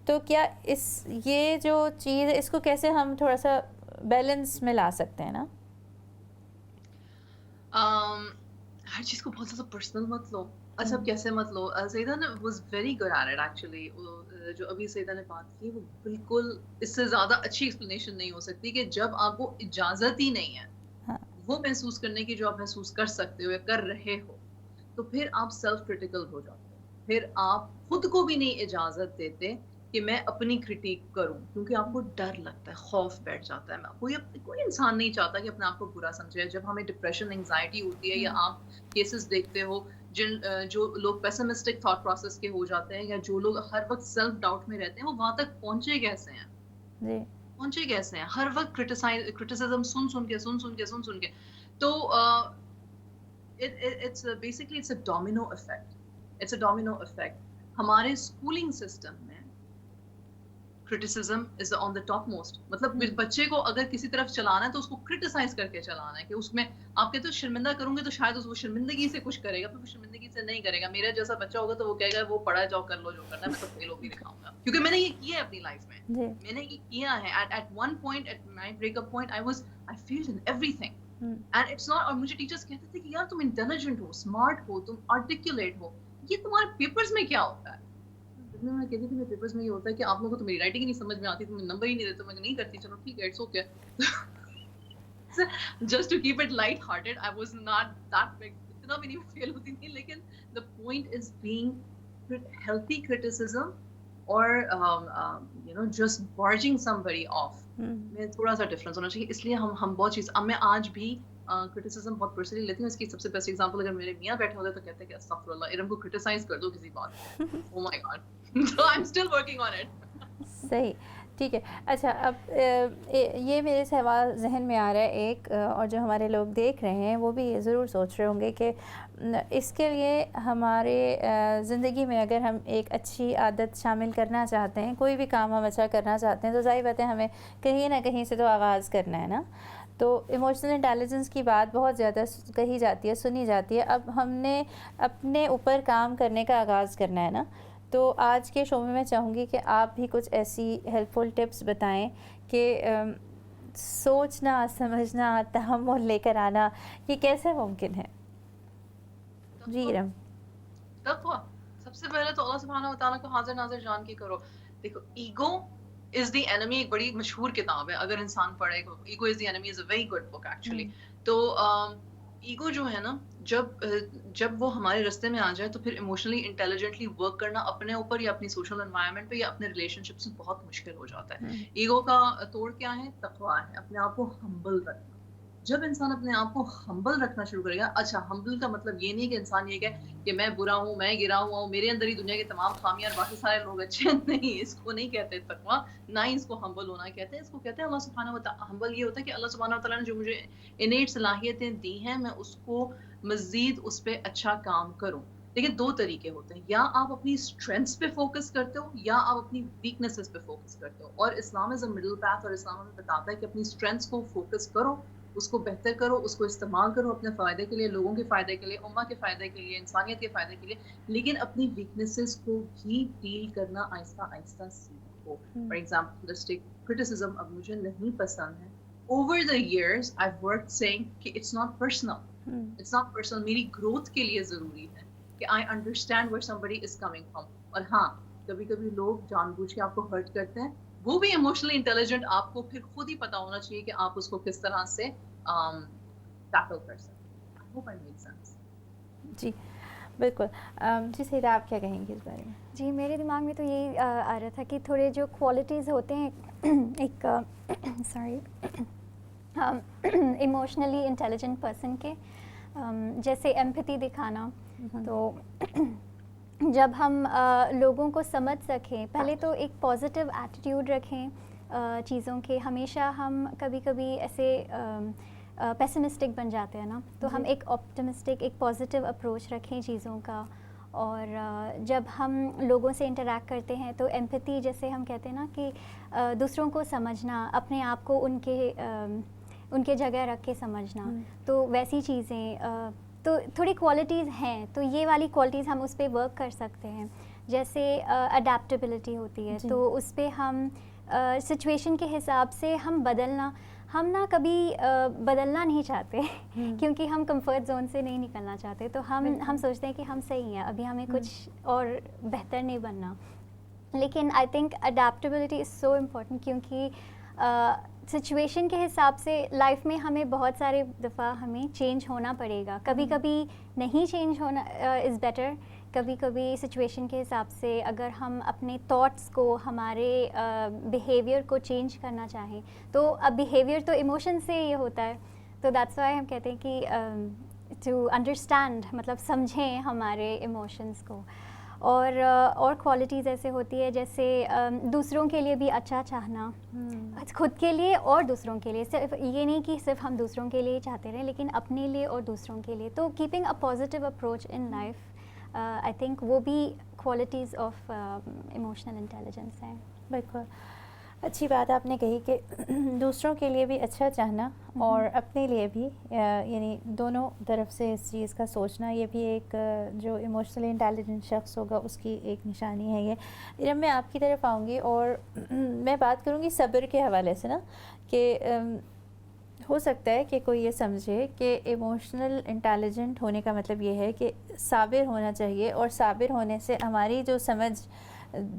تو کیا یہ جو چیز ہے اس کو کیسے ہم تھوڑا سا بیلنس میں لا سکتے ہیں نا؟ ہر چیز کو بہت زیادہ پرسنل مت لو. اچھا, کیسے مت لو؟ سیدہ نے was very good at it actually. جو ابھی سیدہ نے بات کی وہ بالکل اس سے زیادہ اچھی ایکسپلینیشن نہیں ہو سکتی کہ جب آپ کو اجازت ہی نہیں ہے وہ محسوس کرنے کی جو آپ محسوس کر سکتے ہو یا کر رہے ہو, تو پھر آپ سیلف کرٹیکل ہو جاتے ہو. پھر آپ خود کو بھی نہیں اجازت دیتے کہ میں اپنی کرٹیک کروں, کیونکہ آپ کو ڈر لگتا ہے, خوف بیٹھ جاتا ہے. کوئی انسان نہیں چاہتا کہ اپنے آپ کو برا سمجھے. جب ہمیں ڈپریشن, انگزائٹی ہوتی ہے, یا آپ کیسز دیکھتے ہو جو لوگ پیسمسٹک تھاٹ پروسیس کے ہو جاتے ہیں, یا جو لوگ ہر وقت سیلف ڈاؤٹ میں رہتے ہیں, وہ وہاں تک پہنچے کیسے ہیں؟ پہنچے کیسے ہیں؟ ہر وقت کرٹیسزم سن کے. تو basically it's a domino effect. ہمارے اسکولنگ سسٹم میں criticism is on the top most. مطلب بچے کو اگر کسی طرف چلانا ہے تو اس کو کرٹیسائز کر کے چلانا ہے, کہ اس میں آپ کہتے ہو شرمندہ کروں گے تو شاید وہ شرمندگی سے کچھ کرے گا, پھر وہ شرمندگی سے نہیں کرے گا. میرا جیسا بچہ ہوگا تو وہ کہے گا وہ پڑھا جاؤ, کر لو جو کرنا ہے, میں تو فیل ہو کے دکھاؤں گا, کیونکہ میں نے یہ کیا ہے اپنی لائف میں. میں نے یہ کیا ہے. at one point, at my breakup point, I failed in everything. And it's not, اور مجھے ٹیچرز کہتے تھے کہ یار تم انٹیلیجنٹ ہو, اسمارٹ ہو, تم آرٹیکولیٹ ہو, یہ تمہارے پیپرز میں کیا ہوتا ہے؟ میں کہتی تھی میرے پیپرز میں یہ ہوتا ہے کہ آپ لوگوں کو تو میری رائٹنگ ہی نہیں سمجھ میں آتی, تم نمبر ہی نہیں دیتے, میں نہیں کرتی, چلو ٹھیک ہے, it's okay. Just to keep it light hearted, I was not that big, اتنا بھی نہیں فیل ہوتی تھی. لیکن the point is being healthy criticism اور you know just barging somebody off میں تھوڑا سا ڈفرنس ہونا چاہیے. اس لیے ہم بہت چیز, اب میں آج بھی کرٹیسزم بہت پرسنلی لیتی ہوں. اس کی سب سے بیسٹ ایگزامپل, اگر میرے میاں بیٹھے ہوتے تو کہتے ہیں کہ استغفر اللہ, ارم کو کرٹیسائز کر دو کسی بات پہ. Oh my God. So I'm still working on it. صحیح, ٹھیک ہے. اچھا, اب یہ میرے سوال ذہن میں آ رہا ہے ایک, اور جو ہمارے لوگ دیکھ رہے ہیں وہ بھی ضرور سوچ رہے ہوں گے کہ اس کے لیے ہمارے زندگی میں اگر ہم ایک اچھی عادت شامل کرنا چاہتے ہیں, کوئی بھی کام ہم اچھا کرنا چاہتے ہیں, تو ظاہر بات ہے ہمیں کہیں نہ کہیں سے تو آغاز کرنا ہے نا. تو ایموشنل انٹیلیجنس کی بات بہت زیادہ کہی جاتی ہے, سنی جاتی ہے. اب ہم نے اپنے اوپر کام کرنے کا آغاز کرنا ہے نا. تو آج کے شو میں میں چاہوں گی کہ آپ بھی کچھ ایسی ہیلپ فل ٹپس بتائیں کہ سوچنا, سمجھنا, تحمل لے کر آنا, یہ کیسے ممکن ہے؟ جی ارم. تقویٰ سب سے پہلے تو اللہ سبحانہ وتعالیٰ کو حاضر ناظر جان کے کرو. دیکھو, ایگو از دی اینمی ایک بڑی مشہور کتاب ہے, اگر انسان پڑھے گا. Ego is the enemy is a very good book actually. تو ایگو جو ہے نا, جب وہ ہمارے رستے میں آ جائے تو پھر ایموشنلی انٹیلیجنٹلی ورک کرنا اپنے اوپر یا اپنی سوشل انوائرمنٹ پہ یا اپنے ریلیشن شپ سے بہت مشکل ہو جاتا ہے. ایگو کا توڑ کیا ہے؟ تقویٰ ہے, اپنے آپ کو ہمبل رکھنا. جب انسان اپنے آپ کو ہمبل رکھنا شروع کرے گا, اچھا ہمبل کا مطلب یہ نہیں کہ انسان یہ کہے کہ میں برا ہوں, میں گرا ہوا ہوں, میرے اندر ہی دنیا کے تمام خامیاں اور باقی سارے لوگ اچھے ہیں. نہیں, اس کو نہیں کہتے تقویٰ, نہ ہی اس کو ہمبل ہونا کہتے ہیں. اس کو کہتے ہیں اللہ سبحانہ وتعالیٰ. ہمبل یہ ہوتا ہے کہ اللہ سبحانہ وتعالیٰ نے جو مجھے انیٹ صلاحیتیں دی ہیں, میں اس کو مزید اس پہ اچھا کام کروں. لیکن دو طریقے ہوتے ہیں, یا آپ اپنی اسٹرینتھس پہ فوکس کرتے ہو, یا آپ اپنی ویکنیسز پہ فوکس کرتے ہو. اور اسلام از اے مڈل پاتھ, اور اسلام ہمیں بتاتا ہے کہ اپنی اسٹرینتھس کو فوکس کرو, اس کو بہتر کرو, اس کو استعمال کرو اپنے فائدے کے لیے, لوگوں کے فائدے کے لیے, امہ کے فائدے کے لیے, انسانیت کے فائدے کے لیے. لیکن اپنی ویکنیسز کو بھی ڈیل کرنا آہستہ آہستہ سیکھو. فار ایگزامپل, کرٹیسزم اب مجھے نہیں پسند ہے. Over the years, I've worked saying کہ it's not personal. It's not personal. میری گروتھ کے لیے ضروری ہے کہ I understand where somebody is coming from. اور ہاں, کبھی کبھی لوگ جان بوجھ کے آپ کو ہرٹ کرتے ہیں, وہ بھی ایموشنلی انٹیلیجنٹ, آپ کو پھر خود ہی پتا ہونا چاہیے کہ آپ اس کو کس طرح سے ٹیکل کر سکتے. I hope I made sense. جی بالکل. جی سیدہ آپ کیا کہیں گے اس بارے میں؟ جی میرے دماغ میں تو یہی آ رہا تھا کہ تھوڑے جو کوالٹیز ہوتے ہیں ایک سوری ایموشنلی انٹیلیجنٹ پرسن کے، جیسے ایمپتھی دکھانا. تو جب ہم لوگوں کو سمجھ سکیں، پہلے تو ایک پازیٹیو ایٹیٹیوڈ رکھیں چیزوں کے. ہمیشہ ہم کبھی کبھی ایسے پیسمسٹک بن جاتے ہیں نا، تو ہم ایک آپٹمسٹک، ایک پازیٹیو اپروچ رکھیں چیزوں کا. اور جب ہم لوگوں سے انٹریکٹ کرتے ہیں تو ایمپتھی، جیسے ہم کہتے ہیں نا کہ دوسروں کو سمجھنا، اپنے آپ کو ان کے جگہ رکھ کے سمجھنا، تو ویسی چیزیں تو تھوڑی کوالٹیز ہیں. تو یہ والی کوالٹیز ہم اس پہ ورک کر سکتے ہیں. جیسے اڈیپٹیبلٹی ہوتی ہے، تو اس پہ ہم سچویشن کے حساب سے ہم نا کبھی بدلنا نہیں چاہتے کیونکہ ہم کمفرٹ زون سے نہیں نکلنا چاہتے. تو ہم سوچتے ہیں کہ ہم صحیح ہیں، ابھی ہمیں کچھ اور بہتر نہیں بننا. لیکن I think adaptability is so important, کیونکہ سچویشن کے حساب سے لائف میں ہمیں بہت سارے دفعہ ہمیں چینج ہونا پڑے گا. کبھی کبھی نہیں چینج ہونا از بیٹر. کبھی کبھی سچویشن کے حساب سے اگر ہم اپنے تھاٹس کو، ہمارے بیہیویئر کو چینج کرنا چاہیں، تو اب بیہیویئر تو ایموشن سے یہ ہوتا ہے. تو دیٹس وائی ہم کہتے ہیں کہ ٹو انڈرسٹینڈ، مطلب سمجھیں ہمارے ایموشنس کو. اور کوالٹیز ایسے ہوتی ہے جیسے دوسروں کے لیے بھی اچھا چاہنا، خود کے لیے اور دوسروں کے لیے. صرف یہ نہیں کہ صرف ہم دوسروں کے لیے ہی چاہتے رہیں، لیکن اپنے لیے اور دوسروں کے لیے. تو keeping a positive approach in life, I think وہ بھی کوالٹیز آف ایموشنل انٹیلیجنس ہیں. بالکل اچھی بات آپ نے کہی کہ دوسروں کے لیے بھی اچھا چاہنا اور اپنے لیے بھی، یعنی دونوں طرف سے اس چیز کا سوچنا، یہ بھی ایک جو ایموشنلی انٹیلیجنٹ شخص ہوگا اس کی ایک نشانی ہے. یہ جب میں آپ کی طرف آؤں گی اور میں بات کروں گی صبر کے حوالے سے نا، کہ ہو سکتا ہے کہ کوئی یہ سمجھے کہ ایموشنل انٹیلیجنٹ ہونے کا مطلب یہ ہے کہ صابر ہونا چاہیے، اور صابر ہونے سے ہماری جو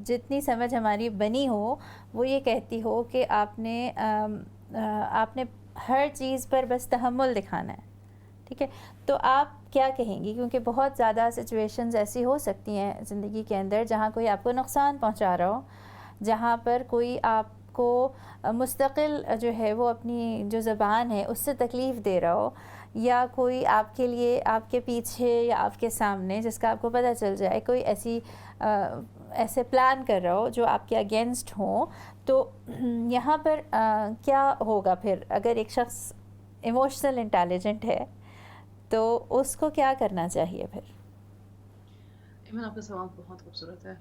جتنی سمجھ ہماری بنی ہو وہ یہ کہتی ہو کہ آپ نے ہر چیز پر بس تحمل دکھانا ہے. ٹھیک ہے، تو آپ کیا کہیں گی؟ کیونکہ بہت زیادہ سچویشنز ایسی ہو سکتی ہیں زندگی کے اندر جہاں کوئی آپ کو نقصان پہنچا رہا ہو، جہاں پر کوئی آپ کو مستقل جو ہے وہ اپنی جو زبان ہے اس سے تکلیف دے رہا ہو، یا کوئی آپ کے لیے، آپ کے پیچھے یا آپ کے سامنے جس کا آپ کو پتہ چل جائے کوئی ایسے پلان کر رہا ہو جو آپ کے اگینسٹ ہوں. تو یہاں پر کیا ہوگا پھر اگر ایک شخص ایموشنل انٹیلیجنٹ ہے تو اس کو کیا کرنا چاہیے پھر؟ ایمن آپ کا سوال بہت خوبصورت ہے.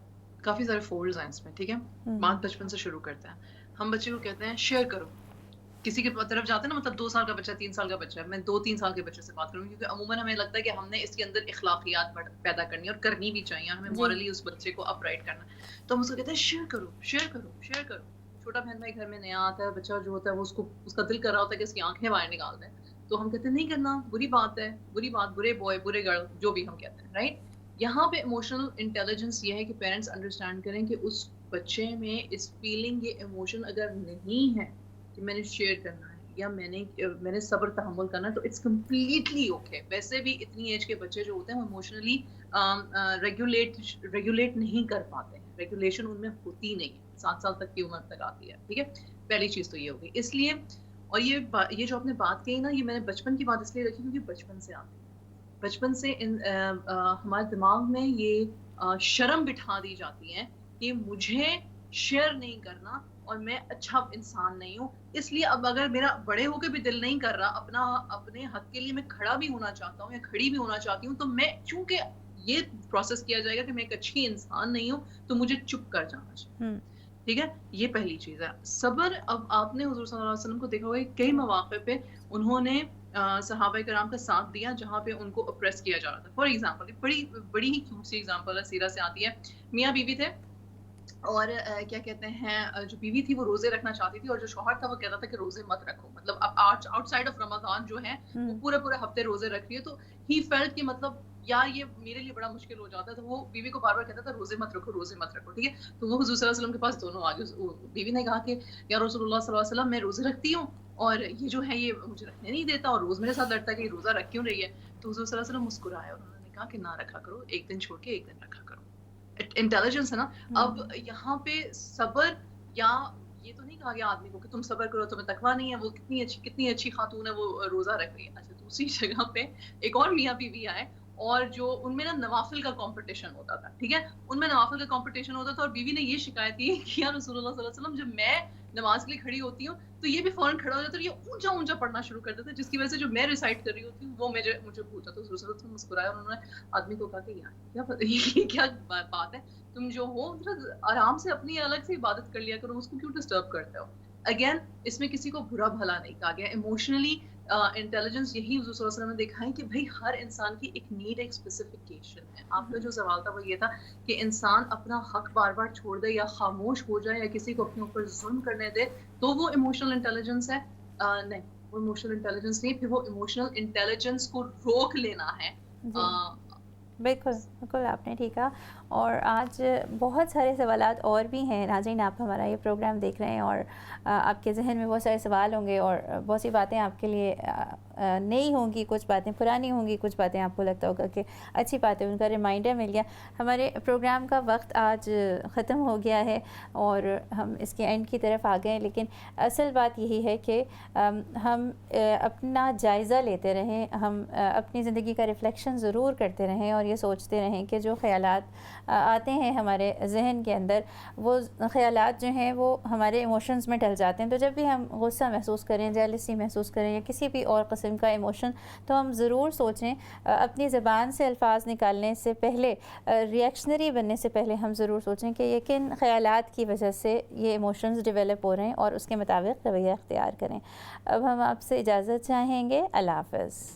کافی سارے فولڈز ہیں اس میں. ٹھیک ہے، بات بچپن سے شروع کرتے ہیں. ہم بچے کو کہتے ہیں شیئر کرو. کسی کے طرف جاتے ہیں نا، مطلب 2 سال کا بچہ، 3 سال کا بچہ ہے، میں 2-3 سال کے بچے سے بات کروں گی، کیونکہ عموماً ہمیں لگتا ہے کہ ہم نے اس کے اندر اخلاقیات پیدا کرنی اور کرنی بھی چاہیے، ہمیں مورلی اس بچے کو اپ رائٹ کرنا. تو ہم اس کو کہتے ہیں شیئر کرو، شیئر کرو، شیئر کرو. چھوٹا بہن بھائی گھر میں نیا آتا ہے، بچہ جو ہوتا ہے وہ اس کا دل کر رہا ہوتا ہے کہ اس کی آنکھیں باہر نکال دیں، تو ہم کہتے ہیں نہیں کرنا، بری بات ہے، بری بات، برے بوائے، برے گرل، جو بھی ہم کہتے ہیں. رائٹ، یہاں پہ ایموشنل انٹیلیجنس یہ ہے کہ پیرنٹس انڈرسٹینڈ کریں کہ اس بچے میں اس فیلنگ، یہ ایموشن اگر نہیں ہے کہ میں نے شیئر کرنا ہے یا میں نے صبر تحمل کرنا ہے، تو اٹس کمپلیٹلی اوکے. ویسے بھی اتنی ایج کے بچے جو ہوتے ہیں وہ ایموشنلی ریگولیٹ نہیں کر پاتے ہیں، ریگولیشن ان میں ہوتی نہیں ہے، 7 سال تک کی عمر تک آتی ہے. ٹھیک ہے، پہلی چیز تو یہ ہوگی. اس لیے، اور یہ جو آپ نے بات کہی نا، یہ میں نے بچپن کی بات اس لیے رکھی کیونکہ بچپن سے آتی ہے. بچپن سے ہمارے دماغ میں یہ شرم بٹھا دی جاتی ہے کہ مجھے شیئر نہیں کرنا اور میں اچھا انسان نہیں ہوں. اس لیے اب اگر میرا بڑے ہو کے بھی دل نہیں کر رہا، اپنے حق کے لیے میں کھڑا بھی ہونا چاہتا ہوں یا کھڑی بھی ہونا چاہتی ہوں، تو میں، چونکہ یہ پروسیس کیا جائے گا کہ میں ایک اچھی انسان نہیں ہوں، تو مجھے چپ کر جانا چاہیے. ٹھیک ہے، یہ پہلی چیز ہے. صبر، اب آپ نے حضور صلی اللہ علیہ وسلم کو دیکھا ہوگا کئی مواقع پہ انہوں نے صحابہ کرام کا ساتھ دیا جہاں پہ ان کو اپریس کیا جا رہا تھا. فار ایگزامپل، بڑی ہی کیوٹ سی ایگزامپل ہے، سیرت سے آتی ہے. میاں بیوی تھے، اور کیا کہتے ہیں، جو بیوی تھی وہ روزے رکھنا چاہتی تھی، اور جو شوہر تھا وہ کہتا تھا کہ روزے مت رکھو. مطلب اب آؤٹ سائڈ آف رمضان جو ہے وہ پورے ہفتے روزے رکھ رہی ہے. تو ہی فیلٹ کہ مطلب یار یہ میرے لیے بڑا مشکل ہو جاتا ہے. تو وہ بیوی کو بار بار کہتا تھا روزے مت رکھو، روزے مت رکھو. ٹھیک ہے، تو وہ حضور صلی اللہ علیہ وسلم کے پاس دونوں آگے. بیوی نے کہا کہ یا رسول اللہ صلی اللہ علیہ وسلم، میں روزے رکھتی ہوں اور یہ جو ہے یہ مجھے رکھنے نہیں دیتا اور روز میرے ساتھ لڑتا ہے کہ یہ روزہ رکھ کیوں رہی ہے. تو حضور صلی اللہ علیہ وسلم مسکرائے اور انہوں نے کہا کہ نہ رکھا کرو, ایک دن چھوڑ کے ایک دن رکھا کرو. انٹیلیجنس ہے نا. اب یہاں پہ صبر, یا یہ تو نہیں کہا گیا آدمی کو کہ تم صبر کرو, تمہیں تقویٰ نہیں ہے, وہ کتنی اچھی خاتون ہے, وہ روزہ رکھ رہی ہے. اچھا, دوسری جگہ پہ ایک اور میاں بیوی آئے اور جو ان میں نا نوافل کا کمپٹیشن ہوتا تھا, ٹھیک ہے, ان میں نوافل کا کمپٹیشن ہوتا تھا, اور بیوی نے یہ شکایت کی کہ یا رسول اللہ صلی اللہ علیہ وسلم جب میں نماز کے لیے کھڑی ہوتی ہوں تو یہ بھی فوراً کھڑا ہو جاتا ہے, یہ اونچا اونچا پڑھنا شروع کر دیتا ہے, جس کی وجہ سے جو میں ریسائٹ کر رہی ہوتی ہوں وہ مجھے بھولتا. تو رسول اللہ صلی اللہ علیہ وسلم مسکرایا اور انہوں نے آدمی کو کہا کہ یار یہ کیا بات ہے, تم جو ہو آرام سے اپنی الگ سے عبادت کر لیا کرو, اس کو کیوں ڈسٹرب کرتے ہو. اگین اس میں کسی کو برا بھلا نہیں کہا گیا. ایموشنلی انٹیلیجنس یہی حضور صلی اللہ علیہ وسلم نے دیکھا ہے کہ بھائی ہر انسان کی ایک نیڈ, ایک اسپیسیفکیشن ہے. آپ کا جو سوال تھا وہ یہ تھا کہ انسان اپنا حق بار بار چھوڑ دے یا خاموش ہو جائے یا کسی کو اپنے اوپر ظلم کرنے دے تو وہ ایموشنل انٹیلیجنس ہے. نہیں, وہ ایموشنل انٹیلیجنس نہیں, پھر وہ ایموشنل انٹیلیجنس کو روک لینا ہے. بالکل بالکل آپ نے ٹھیک کہا. اور آج بہت سارے سوالات اور بھی ہیں. ناظرین, آپ ہمارا یہ پروگرام دیکھ رہے ہیں اور آپ کے ذہن میں بہت سارے سوال ہوں گے اور بہت سی باتیں آپ کے لیے نئی ہوں گی, کچھ باتیں پرانی ہوں گی, کچھ باتیں آپ کو لگتا ہوگا کہ اچھی باتیں, ان کا ریمائنڈر مل گیا. ہمارے پروگرام کا وقت آج ختم ہو گیا ہے اور ہم اس کے اینڈ کی طرف آ گئے ہیں, لیکن اصل بات یہی ہے کہ ہم اپنا جائزہ لیتے رہیں, ہم اپنی زندگی کا ریفلیکشن ضرور کرتے رہیں اور یہ سوچتے رہیں کہ جو خیالات آتے ہیں ہمارے ذہن کے اندر, وہ خیالات جو ہیں وہ ہمارے ایموشنز میں ڈل جاتے ہیں. تو جب بھی ہم غصہ محسوس کریں, جیلسی محسوس کریں یا کسی بھی اور قسم کا ایموشن, تو ہم ضرور سوچیں, اپنی زبان سے الفاظ نکالنے سے پہلے, ریئیکشنری بننے سے پہلے ہم ضرور سوچیں کہ یہ کن خیالات کی وجہ سے یہ ایموشنز ڈیولپ ہو رہے ہیں اور اس کے مطابق رویہ اختیار کریں. اب ہم آپ سے اجازت چاہیں گے. اللہ حافظ.